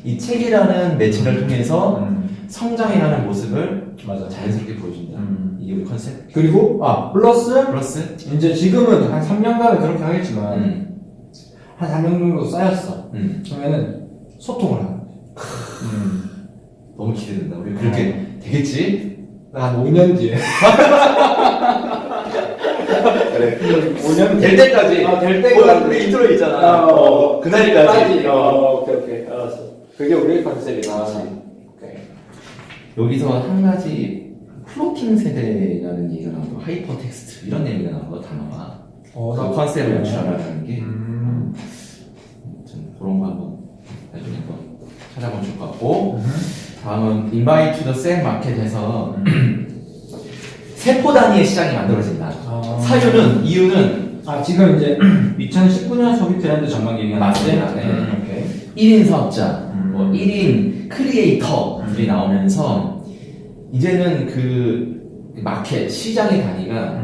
이 책이라는 매체를 통해서 성장해가는 모습을 맞아. 자연스럽게 보여준다. 이게 우리 컨셉. 그리고, 플러스, 이제 지금은 한 3년간은 그렇게 하겠지만, 한 4년 정도 쌓였어. 그러면은, 소통을 하는 거지. 너무 기대된다. 우리 그렇게 되겠지? 한 5년 뒤에. 그래. 5년 될 때까지. 될 때까지. 우리 인트로 있잖아. 그날까지. 그날까지. 오케이. 알았어. 그게 우리의 컨셉이다. 오케이. 여기서 한 가지 플로팅 세대라는 얘기가 나오고 하이퍼 텍스트 이런 얘기가 나오고 단어가 그 컨셉을 연출하라는 게 좀 그런 거 한번 나중에 한번 찾아보면 좋을 것 같고 다음은 인바이트 투 더 셀 마켓에서 세포 단위의 시장이 만들어진다. 이유는 지금 이제 2019년 소비 트렌드 전망 얘기가 맞습니다. 네. 오케이. 1인 사업자, 1인 크리에이터들이 나오면서 이제는 그 마켓, 시장의 단위가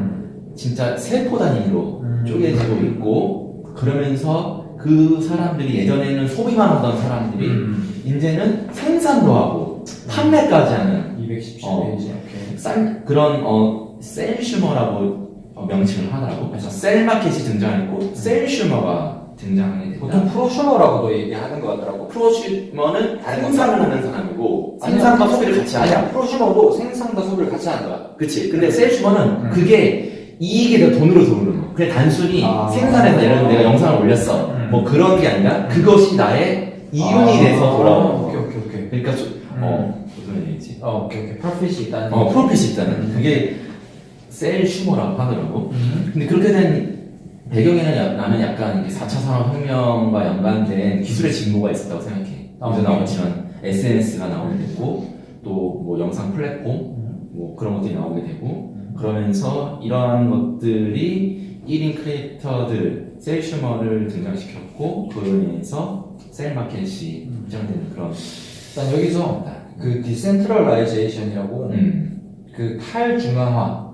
진짜 세포 단위로 쪼개지고 있고 그러면서 그 사람들이 예전에는 소비만 하던 사람들이 이제는 생산도 하고 판매까지 하는 217페이지. 그런 셀슈머라고 명칭을 하더라고. 그래서 셀마켓이 등장했고 셀슈머가 등장하게 된다. 보통 프로슈머라고도 얘기하는 거 같더라고. 프로슈머는 생산을 하는 사람이고 생산과 소비를 같이 하는. 아니야, 프로슈머도 생산과 소비를 같이 하는 거야. 그치. 근데 셀슈머는 그게 이익이 더 돈으로 들어오는 거. 그냥 단순히 생산해서 예를 들어 내가 영상을 올렸어. 뭐 그런 게 아니라 그것이 나의 이윤이 돼서 돌아오는 거. 오케이. 그러니까 무슨 얘기지? 오케이. 프로핏이 있다는 프로핏이 있다는. 그게 셀슈머라고 하더라고. 근데 그렇게 된 배경에는 나는 약간 4차 산업혁명과 연관된 기술의 진보가 있었다고 생각해. 여기서 나오지만 SNS가 나오게 되고 또 뭐 영상 플랫폼 뭐 그런 것들이 나오게 되고 그러면서 이러한 것들이 1인 크리에이터들 셀슈머를 등장시켰고 그로 인해서 셀마켓이 확장되는 그런 일단 여기서 그 디센트럴라이제이션이라고 그 탈중앙화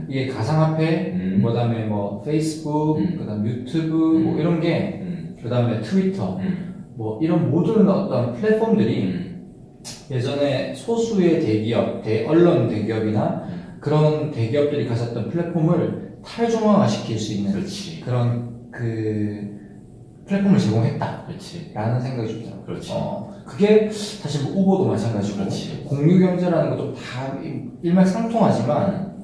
이게 가상화폐 그다음에 뭐 페이스북 그다음 유튜브 뭐 이런 게 그다음에 트위터 뭐 이런 모든 어떤 플랫폼들이 예전에 소수의 대기업, 언론 대기업이나 그런 대기업들이 가졌던 플랫폼을 탈중앙화시킬 수 있는 그렇지. 그런 그 플랫폼을 제공했다. 그렇지. 라는 생각이 좀 들어요. 그렇지. 그게 사실 뭐 우버도 마찬가지고 그렇지. 공유경제라는 것도 다 일맥상통하지만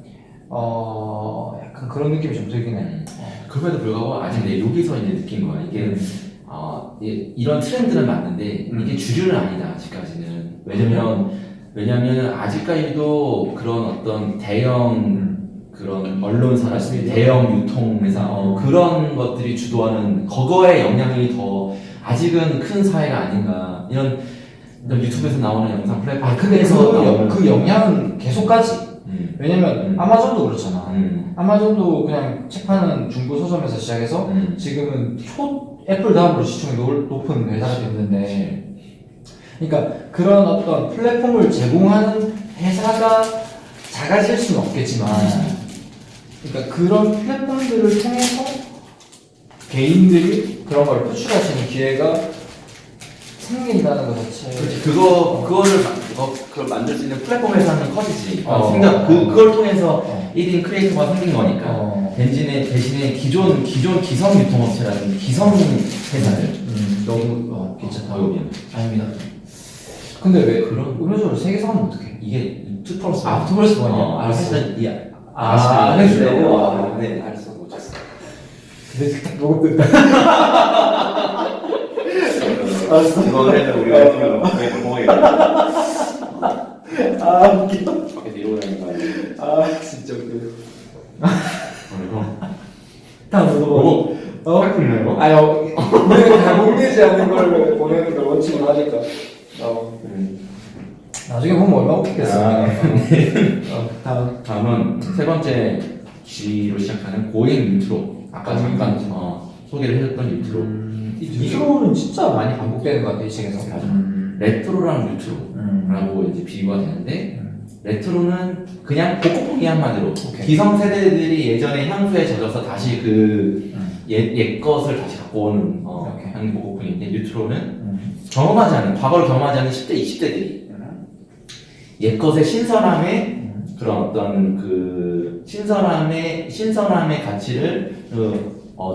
약간 그런 느낌이 좀 들긴 해. 그럼에도 불구하고 아직 내 여기서 이제 느낀 거야. 이게 이런 트렌드는 맞는데 이게 주류는 아니다. 아직까지는. 왜냐면 아직까지도 그런 어떤 대형 그런 언론사라든지 대형 유통회사 그런 것들이 주도하는 그거의 영향이 더 아직은 큰 사회가 아닌가. 이런 유튜브에서 나오는 영상 플랫폼 근데 그 영향은 계속 가지. 왜냐면 아마존도 그렇잖아. 아마존도 그냥 책 파는 중고 서점에서 시작해서 지금은 애플 다음으로 시총이 높은 회사가 됐는데, 그러니까 그런 어떤 플랫폼을 제공하는 회사가 작아질 수는 없겠지만, 그러니까 그런 플랫폼들을 통해서 개인들이 그런 걸 표출할 수 있는 기회가 생긴다는 것 자체. 그렇지. 그걸 만들 수 있는 플랫폼 회사는 커지지. 그걸 통해서 1인 크리에이터가 생긴 거니까. 대신에 기존 기성 유통업체라든지 기성 회사들. 너무 괜찮다. 미안. 아닙니다. 근데 왜 그런 의료적으로 세개 사면 어떡해? 이게 투플러스. 투플러스 원이야? 알았어. 안 해주려고? 네, 알았어. 못 쳤어. 근데 딱 녹음된다. 알았어. 이거 해도 우리가 했으면 왜 공허해요? 웃겨. 밖에서 이러고 다니까. 진짜 웃겨. 이거. 다 먹어보고. 딱 있네, 이거? 우리가 다 녹내지 않는 걸 보내는 걸 원칙으로 하니까. 나중에 보면 얼마나 웃기겠어. 다음은 세 번째 G로 시작하는 고행 뉴트로. 아까 잠깐 소개를 해줬던 뉴트로. 뉴트로는 진짜 많이 반복되는 것 같아, 이 책에서. 맞아. 레트로랑 뉴트로라고 이제 비유가 되는데, 레트로는 그냥 복고풍이 한마디로 기성세대들이 예전에 향수에 젖어서 다시 옛 것을 다시 갖고 오는 향 복고풍인데, 뉴트로는 경험하지 않은, 과거를 경험하지 않은 10대, 20대들이 옛 것의 신선함에 그런 어떤 신선함의 가치를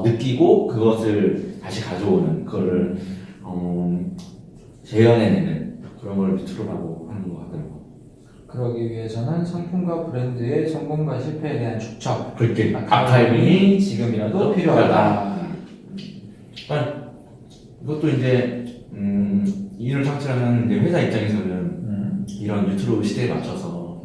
느끼고 그것을 다시 가져오는 그거를 재현해내는 그런 걸 뉴트로라고 하는 것 같더라고요. 그러기 위해서는 상품과 브랜드의 성공과 실패에 대한 축적, 그렇게 아카이빙이 지금이라도 필요하다. 이것도 이제 이를 창출하는 이제 회사 입장에서는 이런 뉴트로 시대에 맞춰서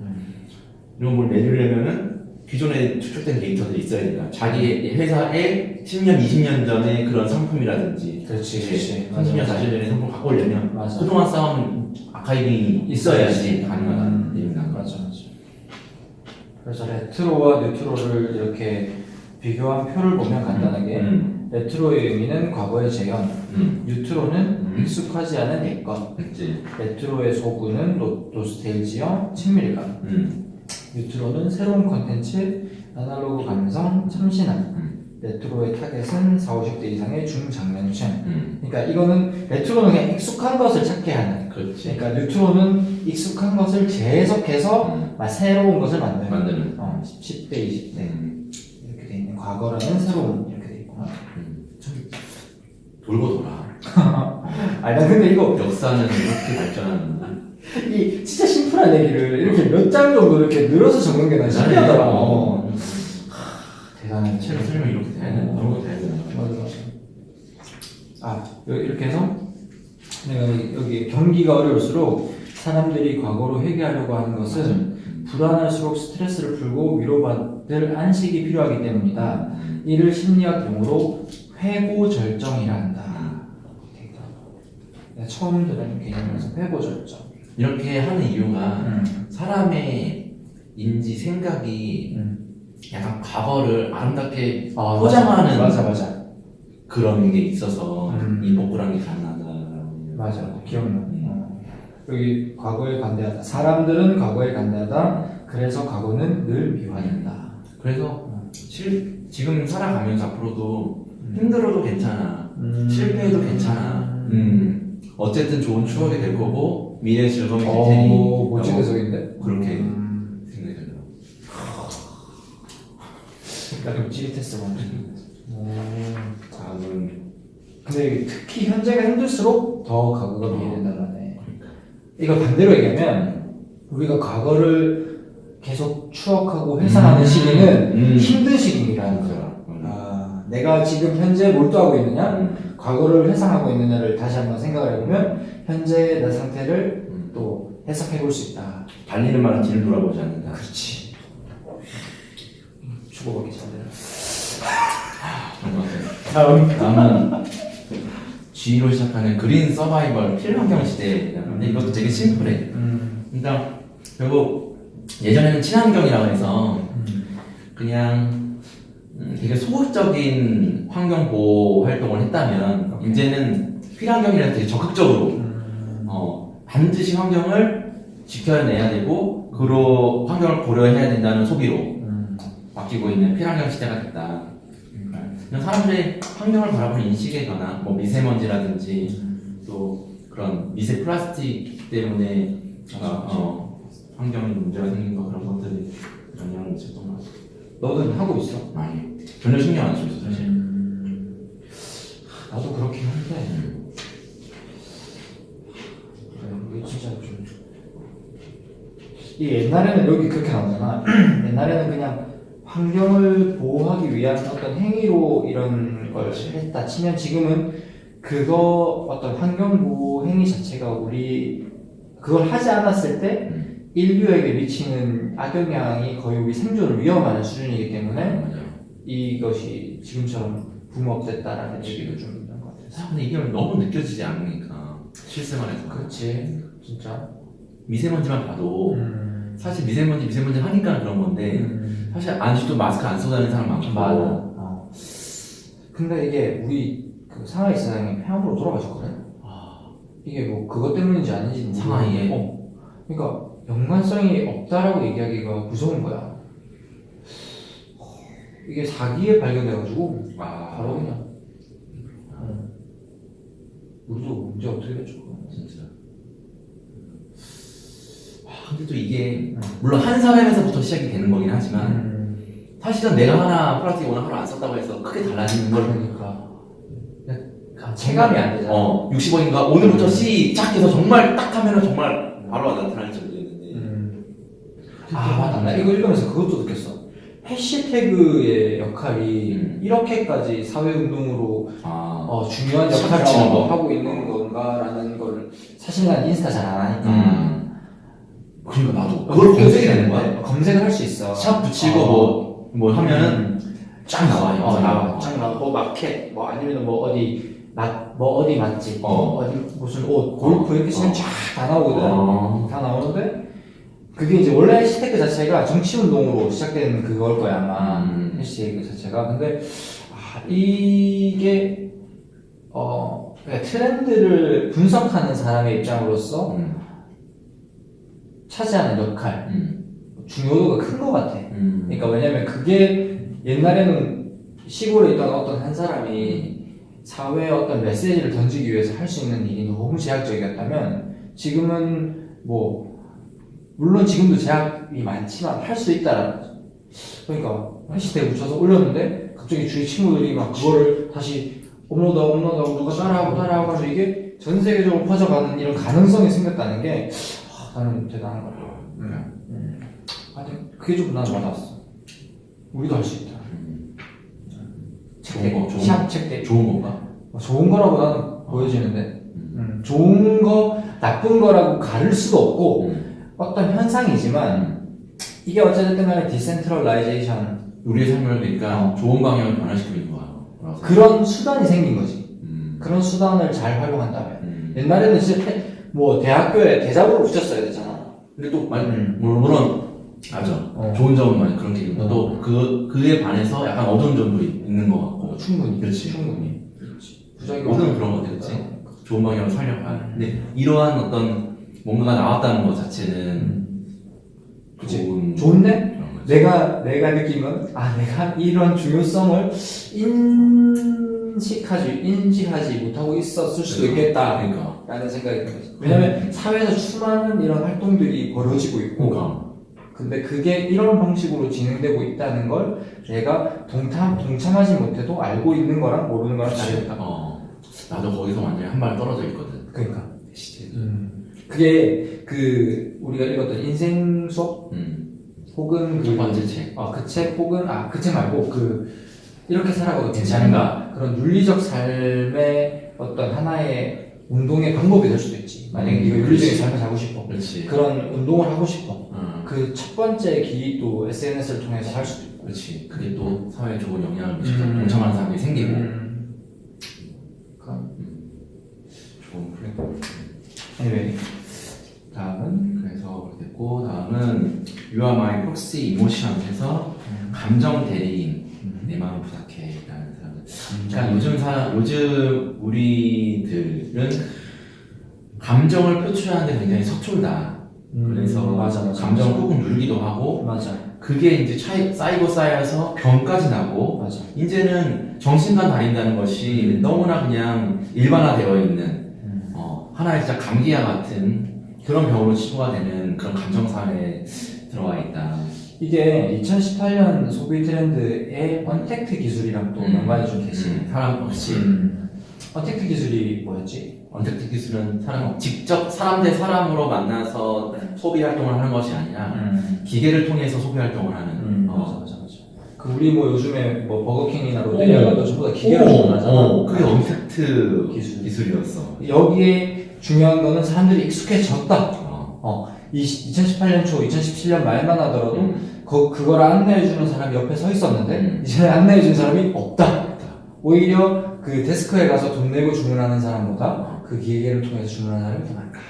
이런 걸 내주려면은 기존에 추출된 데이터들이 있어야 된다. 자기 회사의 10년, 20년 전의 그런 상품이라든지 그렇지. 30년, 40년 전의 상품을 갖고 오려면 그동안 쌓은 아카이빙이 있어야지 가능하다는 얘기입니다. 맞아. 그래서 레트로와 뉴트로를 이렇게 비교한 표를 보면 간단하게 레트로의 의미는 과거의 재현, 뉴트로는 익숙하지 않은 옛것, 레트로의 소구는 노스텔지어, 친밀감, 뉴트로는 새로운 컨텐츠, 아날로그 감성, 참신함, 레트로의 타겟은 40, 50대 이상의 중장년층. 그러니까 이거는 레트로는 그냥 익숙한 것을 찾게 하는. 그렇지. 그러니까 뉴트로는 익숙한 것을 재해석해서 새로운 것을 만드는. 10대, 20대 이렇게 돼 있는 과거라는 새로운 이렇게 돼 있구나. 돌고 돌아. 난 근데 이거 역사는 이렇게 발전하는구나. 이 진짜 심플한 얘기를 이렇게 몇 장 정도 이렇게 늘어서 적는 게 난 신기하더라. 대단해. 책 설명 이렇게 되는 그런 거 돼야 되나? 맞아. 이렇게 해서 내가 여기 경기가 어려울수록 사람들이 과거로 회귀하려고 하는 것은 불안할수록 스트레스를 풀고 위로받을 안식이 필요하기 때문이다. 이를 심리학 용어로 회고절정이라 한다. 내가 처음 들은 개념에서 회고절정. 이렇게 하는 이유가 사람의 인지 생각이 약간 과거를 아름답게 포장하는 맞아. 그런 게 있어서 이 복구란 게 가능하다. 맞아. 기억나. 여기 과거에 관대하다. 사람들은 과거에 관대하다. 그래서 과거는 늘 미화된다. 그래서 지금 살아가면서 앞으로도 힘들어도 괜찮아. 실패해도 괜찮아. 어쨌든 좋은 추억이 될 거고 미래의 즐거움이 될 테니 멋진 해석인데? 그렇게 생각이 들더라고. 약간 찌릿했어 완전. 다음은 근데 이게 특히 현재가 힘들수록 더 과거가 미해된다라네. 이걸 반대로 얘기하면 우리가 과거를 계속 추억하고 회상하는 시기는 힘든 시기라는 거야. 내가 지금 현재 몰두하고 있느냐, 과거를 회상하고 있느냐를 다시 한번 생각을 해보면 현재의 내 상태를 또 해석해 볼 수 있다. 달리는 말은 뒤를 돌아보지 않는다. 그렇지. 죽어버리기 전에. 다음은 G로 시작하는 그린 서바이벌 필환경 시대인데 이것도 되게 심플해. 그러니까 결국 예전에는 친환경이라고 해서 그냥 되게 소극적인 환경 보호 활동을 했다면 이제는 필환경이라서 되게 적극적으로 반드시 환경을 지켜내야 되고 그로 환경을 고려해야 된다는 소비로 바뀌고 있는 필환경 시대가 됐다. 사람들이 환경을 바라보는 인식의 변화, 뭐 미세먼지라든지 또 그런 미세 플라스틱 때문에 환경에 문제가 생긴 거 그런 것들이 영향을 미쳤던 것 같아. 너는 하고 있어? 아니 전혀 신경 안 쓰고 있어 사실. 나도 그렇긴 한데. 이게 진짜 좀. 이 옛날에는 여기 그렇게 나오잖아. 옛날에는 그냥 환경을 보호하기 위한 어떤 행위로 이런 걸 했다 치면 지금은 그거 어떤 환경 보호 행위 자체가 우리 그걸 하지 않았을 때 인류에게 미치는 악영향이 거의 우리 생존을 위험하는 수준이기 때문에 이것이 지금처럼 붐업됐다라는 얘기도 좀 있는 것 같아요. 근데 이게 너무 느껴지지 않으니까 실생활에서. 그렇지, 진짜. 미세먼지만 봐도 사실 미세먼지 하니까 그런 건데 사실 아직도 마스크 안 쓰고 다니는 사람 많고. 맞아. 근데 이게 우리 그 상하이 사장이 폐암으로 돌아가셨거든. 이게 뭐 그것 때문인지 아닌지 상하이에? 그러니까 연관성이 없다라고 얘기하기가 무서운 거야. 이게 사기에 발견돼가지고 바로 그냥 우리도 문제 어떻게 됐죠? 진짜. 근데 또 이게 물론 한 사람에서부터 시작이 되는 거긴 하지만 사실은 내가 하나 플라스틱 오늘 하루 안 썼다고 해서 크게 달라지는 걸 그러니까 체감이 안 되잖아. 60원인가 오늘부터 시작해서 정말 딱 하면은 정말 바로 나타날 정도였는데. 맞다. 나 이거 읽으면서 그것도 느꼈어. 해시태그의 역할이 이렇게까지 사회운동으로 중요한 역할을 하고 있는 건가라는 걸 사실 난 인스타 잘 안 하니까. 그러니까 나도 그걸 검색이 되는 거야. 검색을 할 수 있어. 샵 붙이고 뭐 하면은 쫙 나와요. 나와. 쫙 나와. 뭐 마켓, 뭐 아니면 뭐 어디 맛집, 어디 무슨 옷, 골프 이렇게 치면 쫙 다 나오거든. 다 나오는데 그게 이제 원래 해시태그 자체가 정치운동으로 시작된 그걸 거야 아마. 해시태그 자체가. 근데 이게 그러니까 트렌드를 분석하는 사람의 입장으로서 차지하는 역할, 중요도가 큰 것 같아. 그러니까 왜냐면 그게 옛날에는 시골에 있던 어떤 한 사람이 사회에 어떤 메시지를 던지기 위해서 할 수 있는 일이 너무 제약적이었다면 지금은 뭐 물론 지금도 제약이 많지만 할 수 있다라는 거죠. 그러니까 해시태그 붙여서 올렸는데 갑자기 주위 친구들이 막 그거를 다시 업로드하고 누가 따라하고 해서 이게 전 세계적으로 퍼져가는 이런 가능성이 생겼다는 게 나는 대단한 것 같아요. 아니 그게 좀 나는 와닿았어. 우리도 할 수 있다. 좋은 건가? 좋은 거라고 나는 보여지는데 좋은 거 나쁜 거라고 가를 수도 없고 어떤 현상이지만 이게 어쨌든 간에 디센트럴라이제이션 우리의 삶을 그러니까 좋은 방향으로 변화시키고 있는 거야. 그런 수단이 생긴 거지. 그런 수단을 잘 활용한다면 옛날에는 진짜 뭐 대학교에 대자보를 붙였어야 되잖아. 근데 또 물론 맞아. 좋은 점은 많이 그런 게 있고 또 그에 반해서 약간 어두운 점도 있는 것 같고. 충분히. 그렇지. 부작용 모든 그런 것들 있지. 좋은 방향으로 살려고 하는. 근데 이러한 어떤 뭔가가 나왔다는 것 자체는 좋은데? 내가 느낀 건 내가 이런 중요성을 인식하지 못하고 있었을 수도 있겠다. 그러니까. 라는 생각이 든 거죠. 왜냐면 사회에서 수많은 이런 활동들이 벌어지고 있고, 그러니까. 근데 그게 이런 방식으로 진행되고 있다는 걸 내가 동참하지 못해도 알고 있는 거랑 모르는 거랑 다르다. 나도 거기서 완전히 한 발 떨어져 있거든. 그러니까. 시대. 그게 그 우리가 읽었던 인생 수업 혹은 첫 번째 책. 그 책 혹은 그 책 말고 이렇게 살아가도 괜찮은가 그런 윤리적 삶의 어떤 하나의 운동의 방법이 될 수도 있지. 만약에 네가 윤리적인 삶을 살고 싶어. 그렇지. 그런 운동을 하고 싶어. 그 첫 번째 기도 SNS를 통해서 할 수도 있고. 그렇지. 그게 또 사회에 좋은 영향을 미쳐서 동참하는 사람들이 생기고. 그럼 좋은 플랫폼. anyway, 다음은 그래서 그렇게 됐고, 다음은 You are my proxy emotion 해서 감정 대리인, 내 마음 부탁해 라는 사람들. 그러니까 요즘 우리들은 감정을 표출하는데 굉장히 서툴다. 그래서 맞아. 감정을 꾹꾹 누르기도 하고, 맞아. 그게 이제 쌓여서 병까지 나고, 맞아. 이제는 정신과 다닌다는 것이 너무나 그냥 일반화되어 있는 하나의 진짜 감기와 같은 그런 병으로 치부가 되는 그런 감정사에 들어와 있다. 이게 2018년 소비 트렌드의 언택트 기술이랑 또 연관이 좀 되지. 사람 없이 언택트 기술이 뭐였지? 언택트 기술은 직접 사람 대 사람으로 만나서 소비 활동을 하는 것이 아니라 기계를 통해서 소비 활동을 하는. 맞아. 그 우리 뭐 요즘에 뭐 버거킹이나 롯데리아가도 전부 다 기계로 주문하잖아. 그게 언택트 기술. 기술이었어. 여기에 중요한 거는 사람들이 익숙해졌다. 2018년 초, 2017년 말만 하더라도 그걸 안내해주는 사람이 옆에 서 있었는데 이제는 안내해주는 사람이 없다. 오히려 그 데스크에 가서 돈 내고 주문하는 사람보다 그 기계를 통해서 주문하는 사람이 더 많다.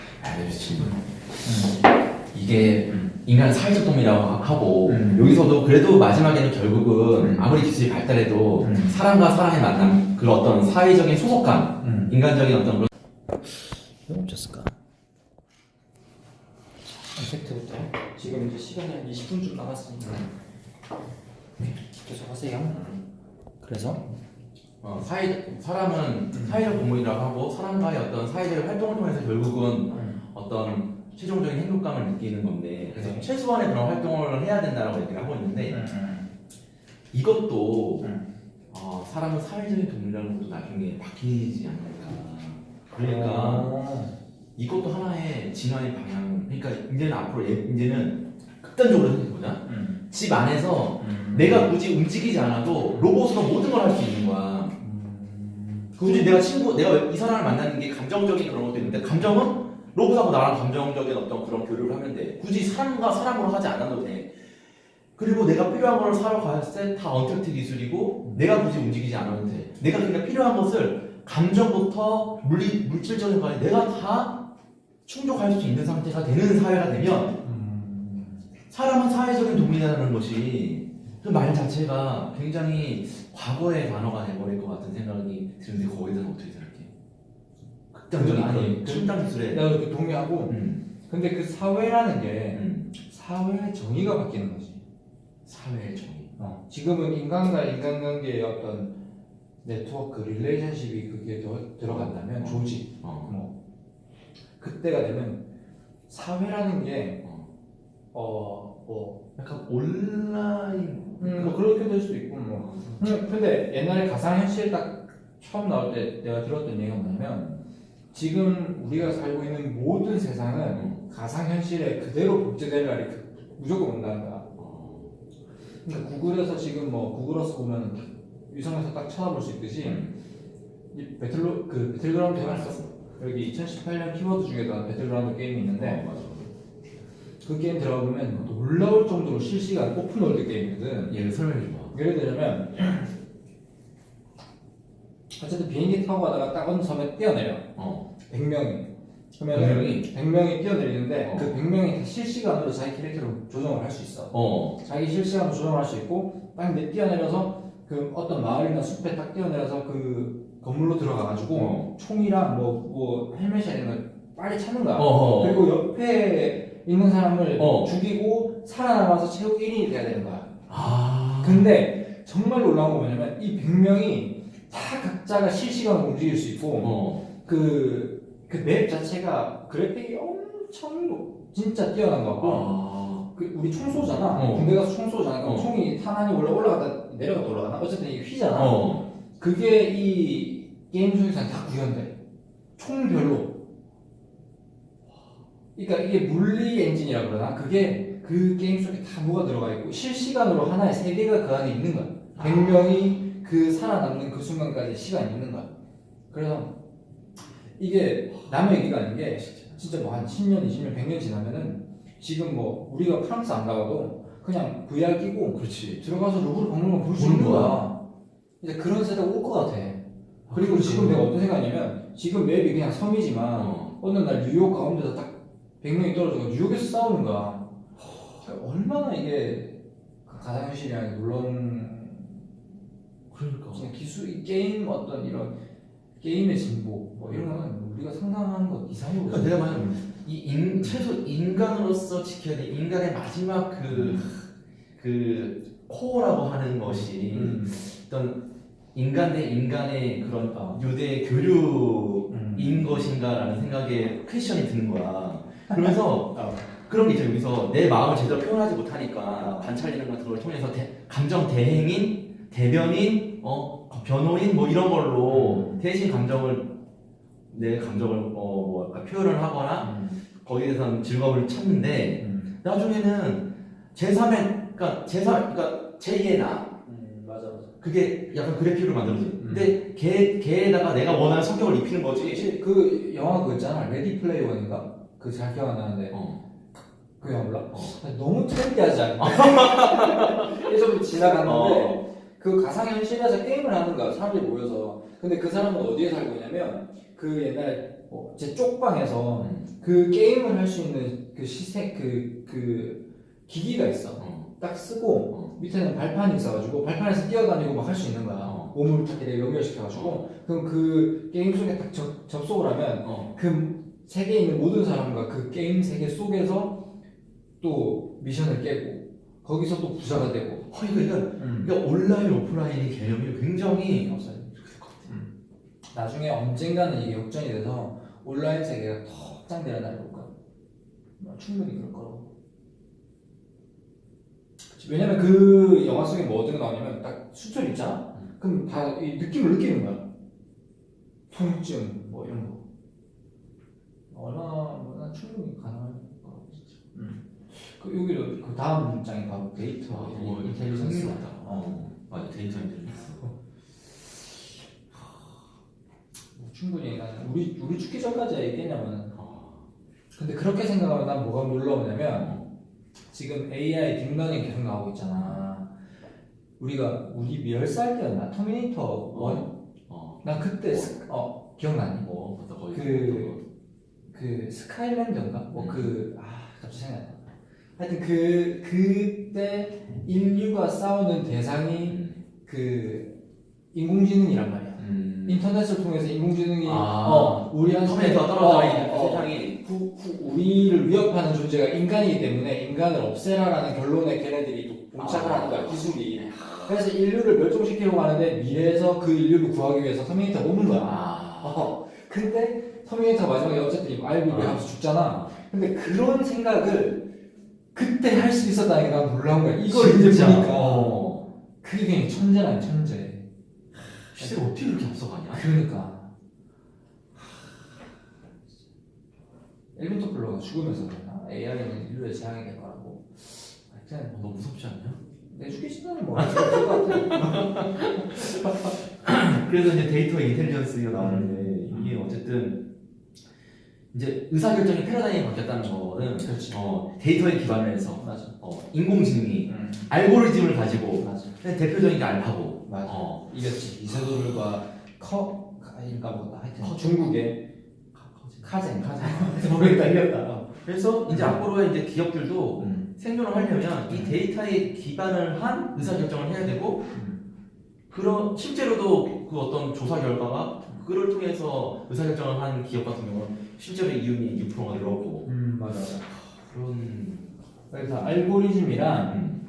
이게 인간 사회적 동물이라고 하고 여기서도 그래도 마지막에는 결국은 아무리 기술이 발달해도 사람과 사람의 만남, 그 어떤 사회적인 소속감, 인간적인 어떤 그런 왜 멈췄을까? 언택트부터 지금 이제 시간이 한 20분쯤 남았으니까 계속 하세요. 그래서 사람은 사회적 동물이라고 하고 사람과의 어떤 사회적 활동을 통해서 결국은 어떤 최종적인 행복감을 느끼는 건데 그래서 최소한의 그런 활동을 해야 된다고 얘기를 하고 있는데 이것도 사람은 사회적인 동물이라는 것도 나중에 바뀌지 않을까. 그러니까 이것도 하나의 진화의 방향. 그러니까 이제는 앞으로 이제는 극단적으로 생각해보자. 집 안에서 내가 굳이 움직이지 않아도 로봇으로 모든 걸 할 수 있는 거야. 굳이 내가 이 사람을 만나는 게 감정적인 그런 것도 있는데 감정은 로봇하고 나랑 감정적인 어떤 그런 교류를 하면 돼. 굳이 사람과 사람으로 하지 않아도 돼. 그리고 내가 필요한 걸 사러 갔을 때 다 언택트 기술이고 내가 굳이 움직이지 않아도 돼. 내가 그러니까 필요한 것을 감정부터 물질적인 거에 내가 다 충족할 수 있는 상태가 되는 사회가 되면 사람은 사회적인 동물이라는 것이 그 말 자체가 굉장히 과거의 단어가 돼버릴 것 같은 생각이 드는데 거기에 대해서 어떻게 생각해? 극단적인 그런 첨단 기술에 내가 그렇게 동의하고 근데 그 사회라는 게 사회의 정의가 바뀌는 거지. 사회의 정의. 지금은 인간과 인간관계의 어떤 네트워크, 릴레이션십이 그게 들어간다면 조직, 그때가 되면 사회라는 게 약간 온라인 뭐 그렇게 될 수도 있고 뭐. 근데 옛날에 가상현실 딱 처음 나올 때 내가 들었던 얘기가 뭐냐면 지금 우리가 살고 있는 모든 세상은 가상현실에 그대로 복제될 날이 무조건 온다는 거야. 그러니까 구글에서 지금 뭐 구글어서 보면 위성에서 딱 쳐다볼 수 있듯이 이 배틀그라운드 해봤어. 여기 2018년 키워드 중에도 배틀그라운드 게임이 있는데 그 게임 들어가보면 놀라울 정도로 실시간 오픈월드 게임이거든. 얘를 설명해줘. 예를 들면 어쨌든 비행기 타고 가다가 딱 어느 섬에 뛰어내려. 100명이. 그러면 100명이 뛰어내리는데 그 100명이 다 실시간으로 자기 캐릭터를 조정을 할 수 있어. 자기 실시간으로 조정을 할 수 있고 딱 뛰어내려서 그 어떤 마을이나 숲에 딱 뛰어내려서 그 건물로 들어가가지고 총이랑 뭐 헬멧이나 이런 걸 빨리 찾는 거야. 그리고 옆에 있는 사람을 죽이고 살아남아서 최후 1인이 돼야 되는 거야. 근데 정말 놀라운 거 뭐냐면 이 100명이 다 각자가 실시간으로 움직일 수 있고 그 맵 자체가 그래픽이 엄청 진짜 뛰어난 것 같고 우리 총 쏘잖아. 군대 가서 총 쏘잖아. 그럼 총이 탄환이 원래 올라갔다 내려갔다 올라가나? 어쨌든 이게 휘잖아. 그게 이 게임 속에서는 다 구현돼. 총별로. 그러니까 이게 물리 엔진이라 그러나 그게 그 게임 속에 다 뭐가 들어가 있고 실시간으로 하나의 세계가 그 안에 있는 거야. 100명이 그 살아남는 그 순간까지 시간이 있는 거야. 그래서 이게 남의 얘기가 아닌 게 진짜 뭐 한 10년, 20년, 100년 지나면은 지금 뭐 우리가 프랑스 안 가봐도 그냥 VR 끼고 그렇지. 들어가서 로브를 박물관 볼 수 있는 거야. 이제 그런 세대가 올 것 같아. 그리고 지금 내가 어떤 생각이냐면 지금 맵이 그냥 섬이지만 어느 날 뉴욕 가운데서 딱 100명이 떨어져서 뉴욕에서 싸우는 거야. 얼마나 이게 가상현실이랑 놀라운 그러니까. 진짜 기술, 이 게임 어떤 이런 게임의 진보 뭐 이런 거는 우리가 상상하는 것 이상으로. 그러니까 내가 말하는 최소 인간으로서 지켜야 될 인간의 마지막 그 코어라고 하는 것이 어떤 인간 대 인간의 그런 유대 교류인 것인가라는 생각에 퀘션이 드는 거야. 그러면서 그런 게 있죠. 여기서 내 마음을 제대로 표현하지 못하니까 관찰이라는 같은 걸 통해서 감정 대행인, 대변인, 변호인 뭐 이런 걸로 대신 내 감정을 뭐랄까 표현을 하거나 거기에 대해서는 즐거움을 찾는데 나중에는 그러니까 제2의 나 맞아. 그게 약간 그래픽으로 만들어져. 근데 걔에다가 내가 원하는 성격을 입히는 거지. 그 영화 그거 있잖아. 레디 플레이 원인가? 그 잘 기억 안 나는데. 그 영화 몰라? 너무 트렌디하지 않나? 예전부터 지나갔는데 그 가상현실에서 게임을 하는 거야. 사람들이 모여서. 근데 그 사람은 어디에 살고 있냐면 그 옛날에 제 쪽방에서 그 게임을 할 수 있는 그 기기가 있어. 딱 쓰고 밑에는 발판이 있어가지고 발판에서 뛰어다니고 막 할 수 있는 거야. 몸을 딱 이렇게 연결시켜가지고 그럼 그 게임 속에 딱 접속을 하면 그 세계에 있는 모든 사람과 그 게임 세계 속에서 또 미션을 깨고 거기서 또 부자가 되고. 그러니까 온라인 오프라인의 개념이 굉장히 없어요. 나중에 언젠가는 이게 역전이 돼서 온라인 세계가 더 확장되는 날이 올 거야. 충분히 그럴 거라고. 왜냐면 그 영화 속에 뭐 어떤 게 나오냐면 딱 수첩 있잖아? 그럼 다 이 느낌을 느끼는 거야. 통증 뭐 이런 거. 얼마나 충분히 가능할 거라고 진짜. 그 여기도 그 다음 문장이 바로 데이터 인텔리전스. 맞아, 데이터 인텔리전스. 충분히 나는 우리 죽기 전까지 얘기했냐면 근데 그렇게 생각하면 난 뭐가 놀라우냐면 지금 AI 딥러닝 계속 나오고 있잖아. 우리 몇 살 때였나? 터미네이터 1? 난 그때 기억나니? 맞다, 거의 그 스카이랜드인가? 갑자기 생각이 안 나. 하여튼 그때 인류가 싸우는 대상이 그 인공지능이란 말이야. 인터넷을 통해서 인공지능이 우리한테 컴퓨터가 떨어져 있는 세상이 우리를 위협하는 존재가 인간이기 때문에 인간을 없애라라는 결론에 걔네들이 또 봉착을 하는 거야, 기술이. 그래서 인류를 멸종시키려고 하는데 미래에서 그 인류를 구하기 위해서 터미네이터가 오는 거야. 근데 터미네이터 마지막에 어쨌든 알고 하면서 죽잖아. 근데 그런 생각을 그때 할 수 있었다는 게 난 놀라운 거야. 이걸 이제 보니까 그게 그냥 천재라는 천재. 시대가 어떻게 그렇게 앞서가냐? 그러니까 엘빈 토플러가 죽으면서 그러나 AI는 인류의 재앙이 될 거라고. 하여튼 너무 무섭지 않냐? 내 죽기 시간은 뭐 그럴 것 같아. 그래서 이제 데이터 인텔리전스가 나오는데 이게 어쨌든 이제 의사결정이 패러다임이 바뀌었다는 거는 데이터에 기반을 해서 맞아. 인공지능이 알고리즘을 가지고 맞아. 대표적인 게 알파고 맞아. 이겼지. 이세돌과 인가 보다. 하여튼 중국의 카젠 모르겠다. 이겼다. 그래서 이제 앞으로의 이제 기업들도 생존을 하려면 이 데이터에 기반을 한 의사결정을 해야 되고 그런 실제로도 그 어떤 조사 결과가 그걸 통해서 의사결정을 한 기업 같은 경우는 실제로 이윤이 6%가 늘었고 맞아. 그런 그래서 알고리즘이란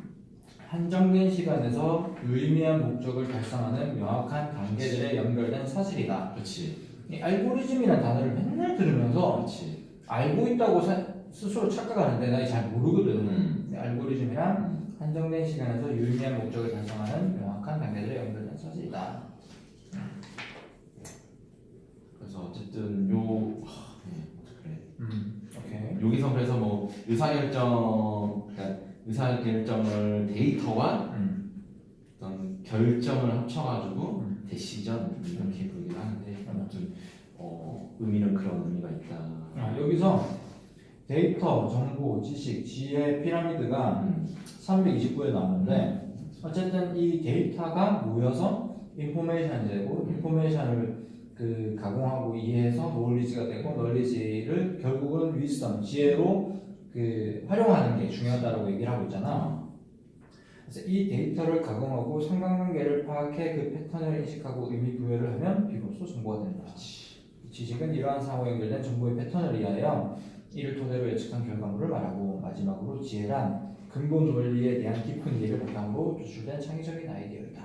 한정된 시간에서 유의미한 목적을 달성하는 명확한 단계들에 연결된 사실이다. 그렇지. 이 알고리즘이라는 단어를 맨날 들으면서 그렇지. 알고 있다고 스스로 착각하는데 나 잘 모르거든. 알고리즘이란 한정된 시간에서 유의미한 목적을 달성하는 명확한 단계들에 연결된 사실이다. 그래서 어쨌든 그래. 오케이. 여기서 그래서 뭐 그러니까 의사결정을 데이터와 어떤 결정을 합쳐가지고 데시전 이렇게 부르기도 하는데 아무튼 의미는 그런 의미가 있다. 여기서 데이터, 정보, 지식, 지혜 피라미드가 329에 나오는데 어쨌든 이 데이터가 모여서 인포메이션이 되고 인포메이션을 가공하고 이해해서 노리지가 되고 널리지를 결국은 위스덤, 지혜로 활용하는 게 중요하다고 얘기를 하고 있잖아. 그래서 이 데이터를 가공하고 상관관계를 파악해 그 패턴을 인식하고 의미 부여를 하면 비로소 정보가 된다. 지식은 이러한 상호에 연결된 정보의 패턴을 이해하여 이를 토대로 예측한 결과물을 말하고 마지막으로 지혜란 근본 원리에 대한 깊은 이해를 바탕으로 추출된 창의적인 아이디어이다.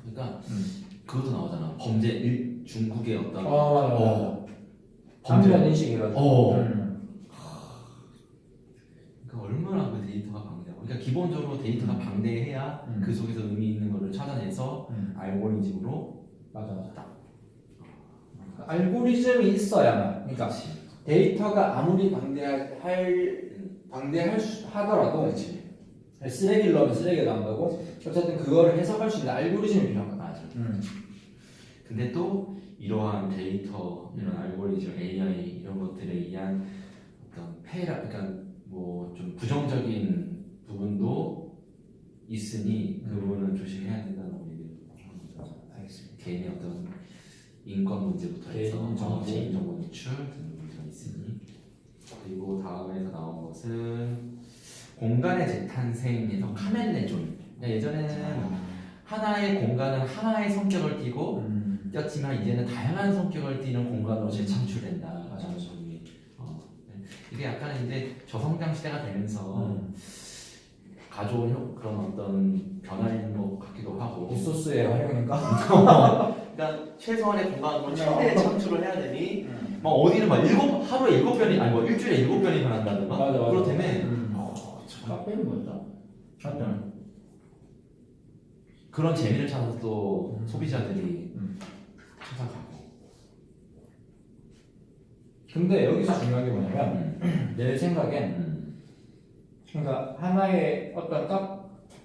그러니까 그것도 나오잖아. 범죄 중국의 어떤 맞아. 범죄 단면 인식이라서. 그러니까 얼마나 그 데이터가 방대하고. 그러니까 기본적으로 데이터가 방대해야 그 속에서 의미 있는 거를 찾아내서 알고리즘으로 맞아. 알고리즘이 있어야만. 그러니까 데이터가 아무리 하더라도 그렇지. 쓰레기를 넣으면 쓰레기가 나온다고. 어쨌든 그거를 해석할 수 있는 알고리즘이 필요한 거야. 맞아. 근데 또 이러한 데이터, 이런 알고리즘, AI 이런 것들에 의한 어떤 그러니까 뭐 좀 부정적인 부분도 있으니 그 부분은 조심해야 된다는 얘기를 합니다. 알겠습니다. 개인의 어떤 인권 문제부터 해서 개인정보 유출 등의 문제가 있으니. 그리고 다음에서 나온 것은 공간의 재탄생에서 카멜레존. 그러니까 예전에는 하나의 공간은 하나의 성격을 띠고 띄었지만 이제는 다양한 성격을 띠는 공간으로 재창출된다. 맞아. 이게 약간 이제 저성장 시대가 되면서 가져온 그런 어떤 변화인 것 같기도 하고. 리소스의 활용인가? 그러니까 최소한의 공간으로 최대 창출을 해야 되니 막 어디는 막 하루에 7변이 아니 뭐 일주일에 7변이 변한다든가. 맞아. 그렇다면 카페는 뭐였다? 그런 재미를 찾아서 또 소비자들이 찾아가고. 근데 여기서 중요한 게 뭐냐면 내 생각엔 그러니까 하나의 어떤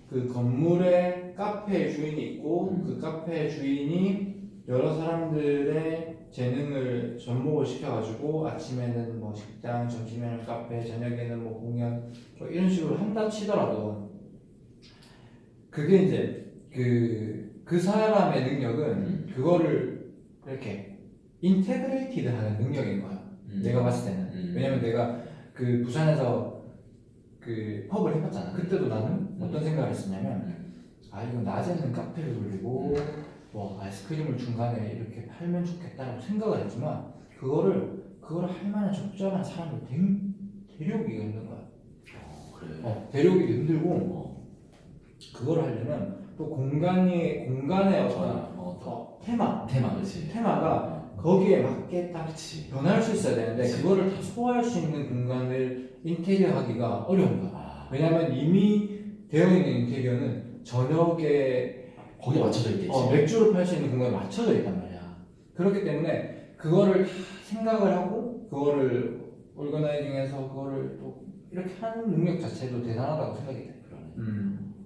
그 건물의 카페 주인이 있고 그 카페 주인이 여러 사람들의 재능을 접목을 시켜가지고 아침에는 뭐 식당, 점심에는 카페, 저녁에는 뭐 공연 뭐 이런 식으로 한다 치더라도 그게 이제 그 사람의 능력은 그거를 이렇게 인테그레이티드 하는 능력인 거야. 내가 봤을 때는. 왜냐면 내가 그 부산에서 그 펍을 해봤잖아. 그때도 나는 어떤 생각을 했었냐면 이거 낮에는 카페를 돌리고 뭐 아이스크림을 중간에 이렇게 팔면 좋겠다라고 생각을 했지만 그거를 할 만한 적절한 사람을 데려오기가 힘든 거야. 그래. 데려오기도 힘들고 그걸 하려면 또 공간의 어떤 테마가 거기에 맞게 딱 변할 수 있어야 되는데 그거를 다 소화할 수 있는 공간을 인테리어 하기가 어려운 거야. 왜냐면 이미 되어 있는 인테리어는 저녁에 거기에 맞춰져 있겠지. 맥주를 팔 수 있는 공간에 맞춰져 있단 말이야. 그렇기 때문에 그거를 다 생각을 하고 그거를 오르거나이징해서 그거를 또 이렇게 하는 능력 자체도 대단하다고 생각이 돼.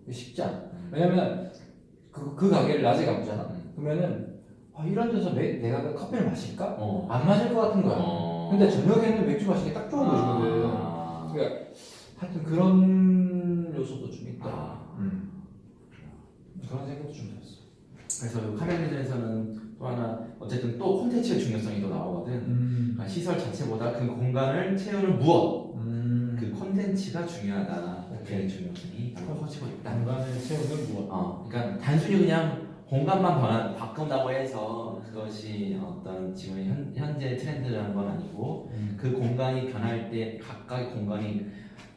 쉽지 않아. 왜냐면 그 가게를 낮에 가보잖아. 그러면은 이런 데서 내가 그 커피를 마실까? 안 마실 것 같은 거야. 근데 저녁에는 맥주 마시기 딱 좋은 곳이거든. 그러니까 하여튼 그런 요소도 좀 있다. 그런 생각도 좀 들었어. 그래서 카멜레존에서는 또 하나 어쨌든 또 콘텐츠의 중요성이 또 나오거든. 그러니까 시설 자체보다 그 공간을 채우는 무엇, 그 콘텐츠가 중요하다. 그게 중요성이 커지고 있다. 공간을 채우는 무엇? 그러니까 단순히 그냥 공간만 바꾼다고 해서 그것이 어떤 지금 현재 트렌드라는 건 아니고 그 공간이 변할 때 각각의 공간이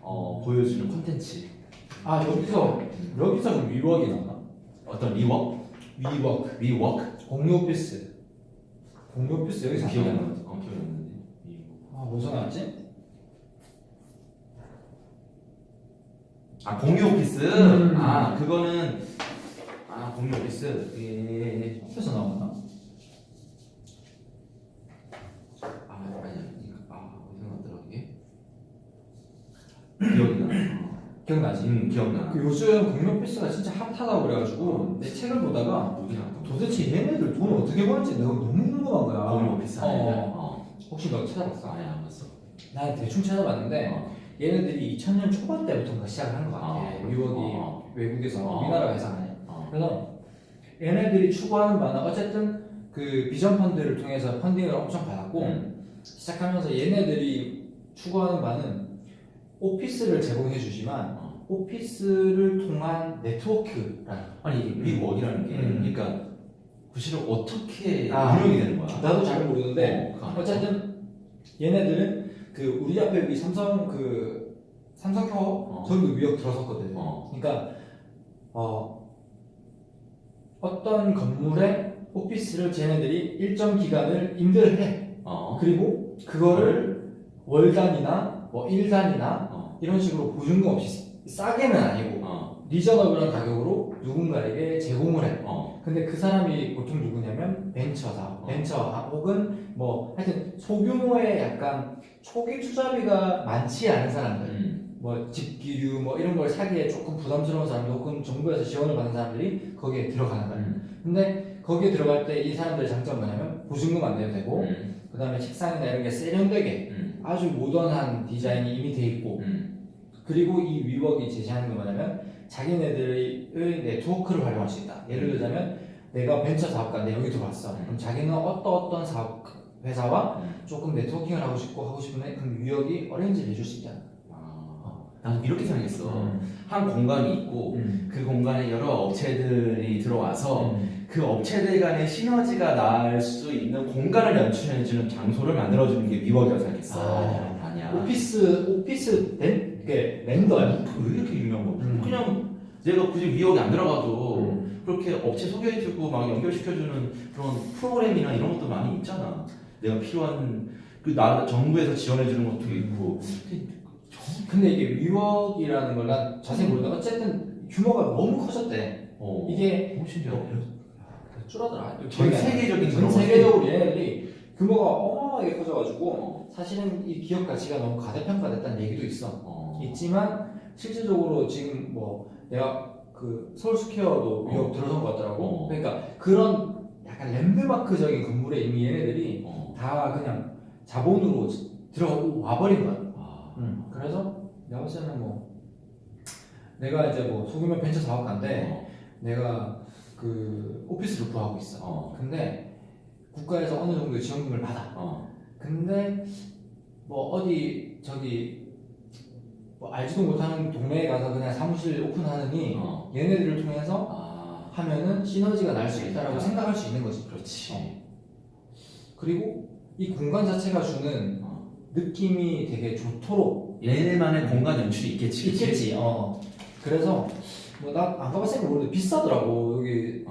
보여주는 콘텐츠 아 여기서 그럼 위워크이 나오나? 어떤 리워크? 위워크 리워크? 공유 오피스 여기서 기억이 안 나오나? 나는데. 기억이 안 나는데. 아 뭐서 나왔지? 아 공유 오피스. 아 그거는 공유 오피스. 예. 어디서 나왔나? 아니야. 어디서 나왔더라 이게? 기억이 나. 기억나지? 기억나. 그 요즘 공유 오피스가 진짜 핫하다고 그래가지고 내 책을 보다가 어디 나왔던 거? 도대체 얘네들 돈을 어떻게 버는지 내가 너무 궁금한 거야. 공유 오피스 아니야? 혹시 너 찾아봤어? 아니 안 봤어. 난 대충 찾아봤는데 어. 얘네들이 2000년 초반 때부터인가 시작을 한 것 같아. 위워크이 외국에서 우리나라 회사가 아니야. 그래서 얘네들이 추구하는 바는 어쨌든 그 비전 펀드를 통해서 펀딩을 엄청 받았고 시작하면서 얘네들이 추구하는 바는 오피스를 제공해 주지만 오피스를 통한 네트워크라는 아니 리워크이라는 게 그러니까 구실은 어떻게 아. 운영이 되는 거야? 나도 잘 모르는데 그거 알아. 어쨌든 얘네들은 그 우리 앞에 여기 삼성타워 저기도 위협 들어섰거든. 그러니까 어떤 건물에 오피스를 쟤네들이 일정 기간을 임대를 해. 그리고 그거를 월 단위나 뭐 일 단위나 이런 식으로 보증금 없이 싸게는 아니고 리저너블한 가격으로 누군가에게 제공을 해. 근데 그 사람이 보통 누구냐면 벤처 혹은 뭐 하여튼 소규모의 약간 초기 투자비가 많지 않은 사람들, 뭐 집기류 뭐 이런 걸 사기에 조금 부담스러운 사람들 혹은 정부에서 지원을 받는 사람들이 거기에 들어가는 거야. 근데 거기에 들어갈 때 이 사람들의 장점은 뭐냐면 보증금 안 내도 되고 그 다음에 책상이나 이런 게 세련되게 아주 모던한 디자인이 이미 돼 있고 그리고 이 위워크이 제시하는 게 뭐냐면 자기네들의 네트워크를 활용할 수 있다. 예를 들자면 내가 벤처 사업가인데 여기 들어왔어. 그럼 자기는 어떤 사업 회사와 조금 네트워킹을 하고 싶은데 그럼 위워크이 어레인지를 해줄 수 있잖아. 나도 이렇게 생각했어. 한 공간이 있고 그 공간에 여러 업체들이 들어와서 그 업체들 간의 시너지가 날 수 있는 공간을 연출해주는 장소를 만들어주는 게 위워크라고 생각했어. 아니야. 오피스 랜더야. 왜 이렇게 유명한 거? 그냥 내가 굳이 위워크에 안 들어가도 그렇게 업체 소개해주고 막 연결시켜주는 그런 프로그램이나 이런 것도 많이 있잖아. 내가 필요한 정부에서 지원해주는 것도 있고. 근데 이게 위워크이라는 걸 난 자세히 모르는데 어쨌든 규모가 너무 커졌대. 이게 너무 신기하다. 줄어들어. 전 세계적인 전 세계적으로 얘네들이 규모가 어마어마하게 커져가지고 사실은 이 기업 가치가 너무 과대평가됐다는 얘기도 있어. 있지만 실질적으로 지금 뭐 내가 그 서울스퀘어도 위워크 들어선 것 같더라고. 그러니까 그런 약간 랜드마크적인 건물에 이미 얘네들이 다 그냥 자본으로 들어와 버린 거야. 그래서 내가 봤을 때는 뭐 내가 이제 뭐 소규모 벤처 사업가인데 내가 그 오피스를 구하고 있어. 근데 국가에서 어느 정도의 지원금을 받아. 근데 뭐 어디 저기 뭐 알지도 못하는 동네에 가서 그냥 사무실 오픈하느니 얘네들을 통해서 하면은 시너지가 날 수 있다라고 생각할 수 있는 거지. 그렇지. 그리고 이 공간 자체가 주는 느낌이 되게 좋도록 얘네만의 공간 연출이 있겠지. 있겠지. 그래서 뭐 나 안 가봤을 때 모르는데 비싸더라고. 여기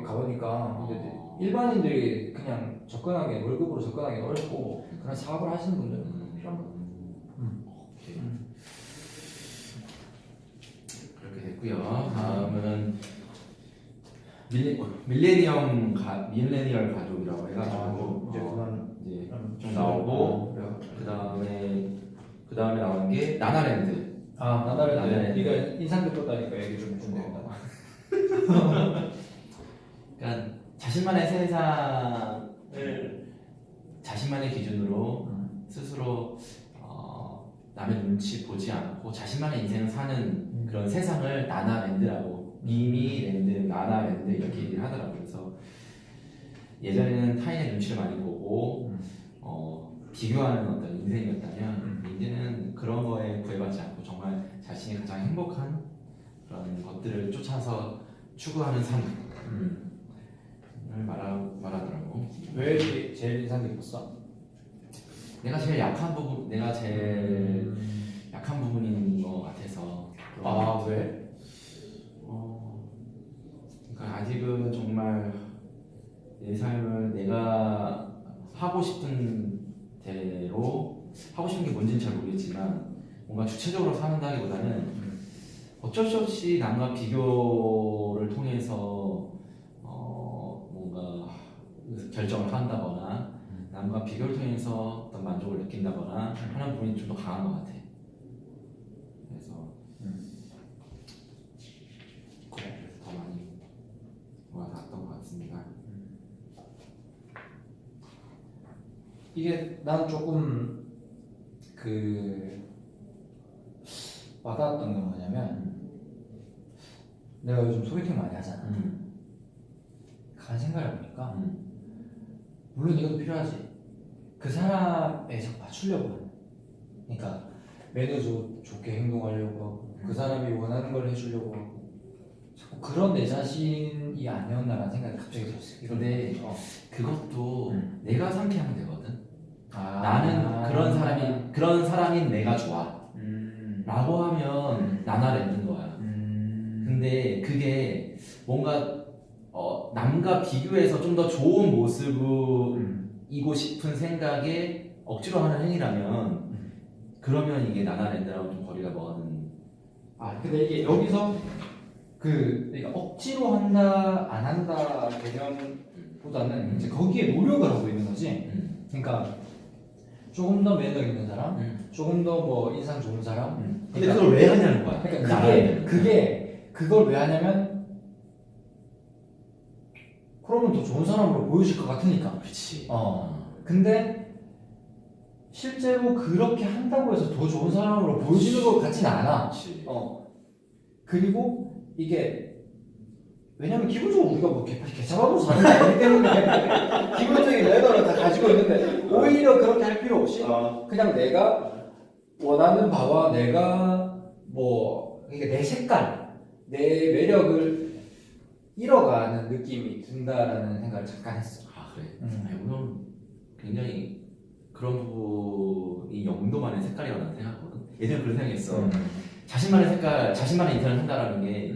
가보니까. 근데 일반인들이 그냥 접근하기 월급으로 접근하기 어렵고 그런 사업을 하시는 분들은 필요한 거. 오케이. 그렇게 됐고요. 다음은 밀레니얼 가족이라고 해가지고 이제 그만 이제 좀 나오고 그 다음에 나온 게 나나랜드. 나나를 네가 인상 깊었다니까 얘기 좀 되겠다. 그러니까 자신만의 세상을 자신만의 기준으로 스스로 남의 눈치 보지 않고 자신만의 인생을 사는 그런 세상을 나나랜드라고 미미랜드, 나나랜드 이렇게 얘기를 하더라고요. 그래서 예전에는 타인의 눈치를 많이 보고 비교하는 어떤 인생이었다면 이제는 그런 거에 구애받지 않고 정말 자신이 가장 행복한 그런 것들을 쫓아서 추구하는 삶을 말하더라고. 왜 제일 인상 깊었어? 내가 제일 약한 부분인 것 같아서. 왜? 아직은 정말 내 삶을 내가 하고 싶은 대로 하고 싶은 게 뭔지는 잘 모르겠지만 뭔가 주체적으로 산다기보다는 어쩔 수 없이 남과 비교를 통해서 뭔가 결정을 한다거나 남과 비교를 통해서 어떤 만족을 느낀다거나 하는 부분이 좀 더 강한 것 같아. 그래서 더 많이 와닿았던 것 같습니다. 이게 난 조금 그 와닿았던 건 뭐냐면 내가 요즘 소개팅 많이 하잖아. 가만 생각해보니까 물론 이것도 필요하지. 그 사람에 자꾸 맞추려고 하는. 그러니까 매너 좋게 행동하려고 하고 그 사람이 원하는 걸 해주려고 하고 자꾸 그런 내 자신이 아니었나라는 생각이 갑자기 들었어. 근데 그것도 내가 상쾌하면 되거든. 아, 나는 그런 사람인 내가 좋아. 라고 하면 나날있는 거야. 근데 그게 뭔가 남과 비교해서 좀 더 좋은 모습이고 싶은 생각에 억지로 하는 행위라면 그러면 이게 나날랜드라고 좀 거리가 먼. 아 근데 이게 여기서 그러니까 억지로 한다 안 한다 개념보다는 이제 거기에 노력을 하고 있는 거지. 그러니까 조금 더 매너 있는 사람, 조금 더 뭐 인상 좋은 사람. 근데 그러니까, 그걸 왜 하냐는 거야. 그러니까 그걸 왜 하냐면 그러면 더 좋은 사람으로 보여질 것 같으니까. 그렇지. 근데 실제로 그렇게 한다고 해서 더 좋은 사람으로 보여지는 것 같진 않아. 그렇지. 그리고 이게 왜냐면 기본적으로 우리가 뭐 개차반으로 사는 게 아니기 때문에 기본적인 매너를 다 가지고 있는데 오히려 그렇게 할 필요 없이 그냥 내가 원하는 바와 내가 뭐 그러니까 내 색깔, 내 매력을 잃어가는 느낌이 든다라는 생각을 잠깐 했어. 아 그래. 아니, 오늘 굉장히 그런 부분이 영도만의 색깔이라고 생각하거든. 예전에 그런 생각했어. 자신만의 색깔, 자신만의 인생을 한다라는 게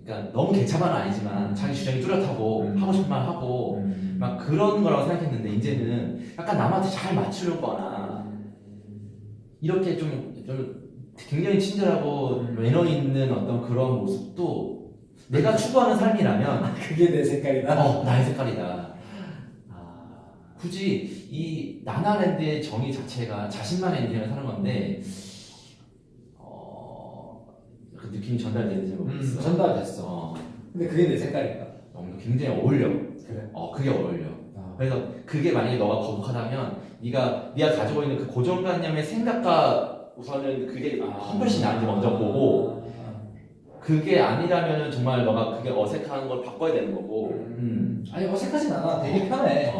그러니까 너무 개차반은 아니지만 자기 주장이 뚜렷하고 하고 싶은 말 하고 막 그런 거라고 생각했는데 이제는 약간 남한테 잘 맞추려거나 이렇게 좀 굉장히 친절하고 매너 있는 어떤 그런 모습도 내가 추구하는 삶이라면 그게 내 색깔이다. 나의 색깔이다. 굳이 이 나나랜드의 정의 자체가 자신만의 인생을 사는 건데 그 느낌이 전달되는지 모르겠어. 전달됐어. 근데 그게 내 색깔이다. 굉장히 어울려. 그래? 그게 어울려. 그래서 그게 만약에 너가 거북하다면 네가 가지고 있는 그 고정관념의 생각과 우선은 그게 한 번씩 나한테 먼저 보고 그게 아니라면은 정말 너가 그게 어색한 걸 바꿔야 되는 거고. 아니 어색하진 않아. 되게 편해.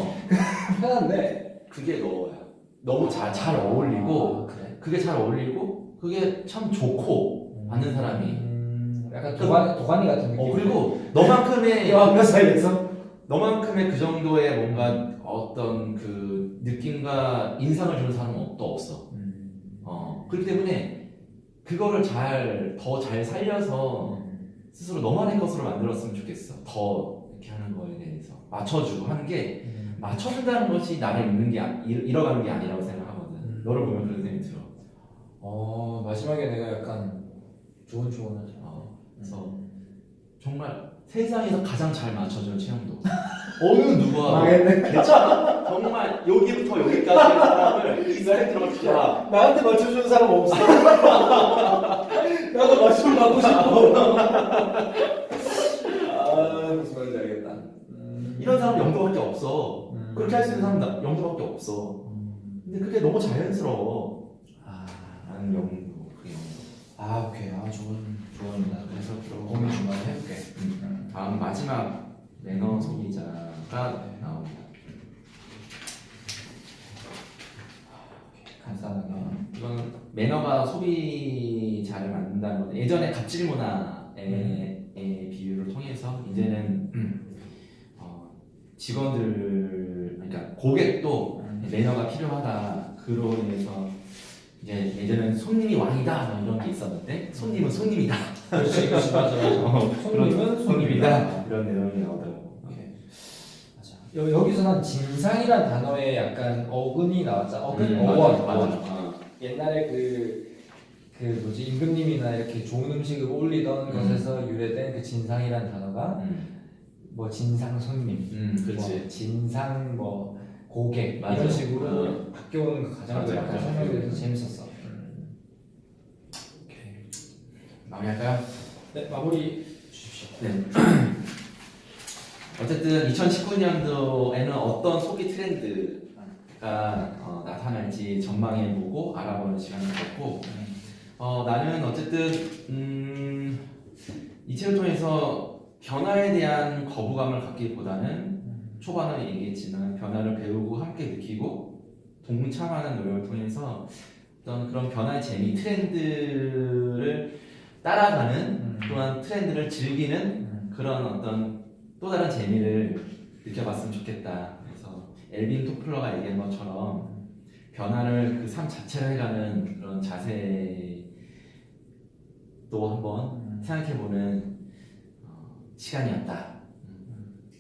편한데 그게 너야. 너무 잘 어울리고 그래? 그게 잘 어울리고 그게 참 좋고 받는 사람이. 약간 도가니 같은 느낌. 그리고 너만큼의 몇 사이에서 너만큼의 그 정도의 뭔가 어떤 그 느낌과 인상을 주는 사람은 또 없어. 그렇기 때문에 그거를 더 잘 살려서 스스로 너만의 것으로 만들었으면 좋겠어. 더 이렇게 하는 거에 대해서 맞춰주고 하는 게 맞춰준다는 것이 나를 잃어가는 게 아니라고 생각하거든. 너를 보면 그런 생각이 들어. 마지막에 내가 약간 좋은 조언을 그래서 정말 세상에서 가장 잘 맞춰주는 최영도. 어느 누가 망했네. 괜찮아. 정말 여기부터 여기까지의 사람을 이 스펙트럼을 다 나한테 맞춰주는 사람 없어. 나도 맞춤 받고 싶어. 무슨 말인지 알겠다. 이런 사람 영도밖에 없어. 그렇게 할 수 있는 사람 영도밖에 없어. 근데 그게 너무 자연스러워. 나는 영도, 그게 영도. 오케이. 좋은 조언이다. 그래서 고민 좀 많이 해볼게. 다음 마지막 매너 소비자가 나옵니다. 간단하게. 이건 매너가 소비자를 만든다는 건데 예전에 갑질 문화의 비유를 통해서 이제는 직원들 그러니까 고객도 매너가 필요하다. 그로 인해서 이제 예전에는 손님이 왕이다 뭐 이런 게 있었는데 손님은 손님이다. 그렇지, 그렇지, 맞아, 맞아. 손님은 손님이다. 이런 내용이 나오더라고. 맞아. 여기서 난 진상이란 단어에 약간 어근이 나왔잖아. 어근, 맞아. 옛날에 그 뭐지 임금님이나 이렇게 좋은 음식을 올리던 것에서 유래된 그 진상이란 단어가 뭐 진상 손님, 그렇지. 뭐 진상 뭐 고객 맞아. 이런 식으로 바뀌어오는 그 과정도 맞아, 약간 맞아. 설명돼서 재밌었어. 오케이. 마무리할까요? 네, 마무리 주십시오. 네. 어쨌든 2019년도에는 어떤 소비 트렌드가 나타날지 전망해보고 알아보는 시간을 갖고 나는 어쨌든 이 책을 통해서 변화에 대한 거부감을 갖기보다는 초반에 얘기했지만 변화를 배우고 함께 느끼고 동참하는 노력을 통해서 어떤 그런 변화의 재미, 트렌드를 따라가는 또한 트렌드를 즐기는 그런 어떤 또 다른 재미를 느껴봤으면 좋겠다. 그래서 엘빈 토플러가 얘기한 것처럼 변화를 그 삶 자체를 해가는 그런 자세도 한번 생각해보는 시간이었다.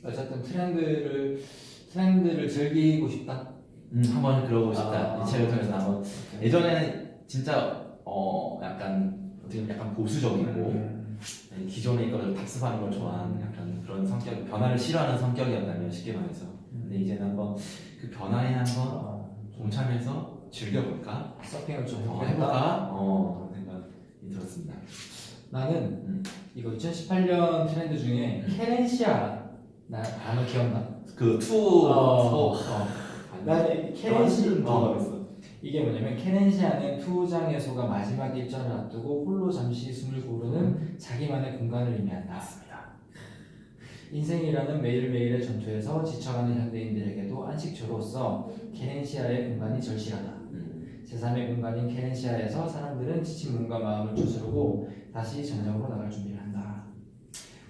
어쨌든 트렌드를 즐기고 싶다. 한번 그러고 싶다. 이 책을 통해서 한번 예전에는 진짜 약간 어떻게 보면 약간 보수적이고 기존의 것을 답습하는 걸 좋아하는 약간 그런 성격, 변화를 싫어하는 성격이었다면 쉽게 말해서. 근데 이제는 한번 그 변화에 한번 동참해서 즐겨볼까? 서핑을 좀 해볼까? 그런 생각이 들었습니다. 나는 이거 2018년 트렌드 중에 케렌시아 나 단어 기억나? 그 투 나는 케렌시아 있어. 이게 뭐냐면 케렌시아는 투장의 소가 마지막 일전을 앞두고 홀로 잠시 숨을 고르는 자기만의 공간을 의미한다. 인생이라는 매일매일의 전투에서 지쳐가는 현대인들에게도 안식처로서 케렌시아의 공간이 절실하다. 제3의 공간인 케렌시아에서 사람들은 지친 몸과 마음을 추스르고 다시 전장으로 나갈 준비를 한다.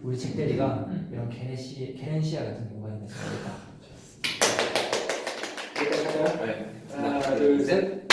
우리 책대리가 이런 케렌시아 같은 공간이 됐으면 좋겠다. 네. 하나, 둘, 셋.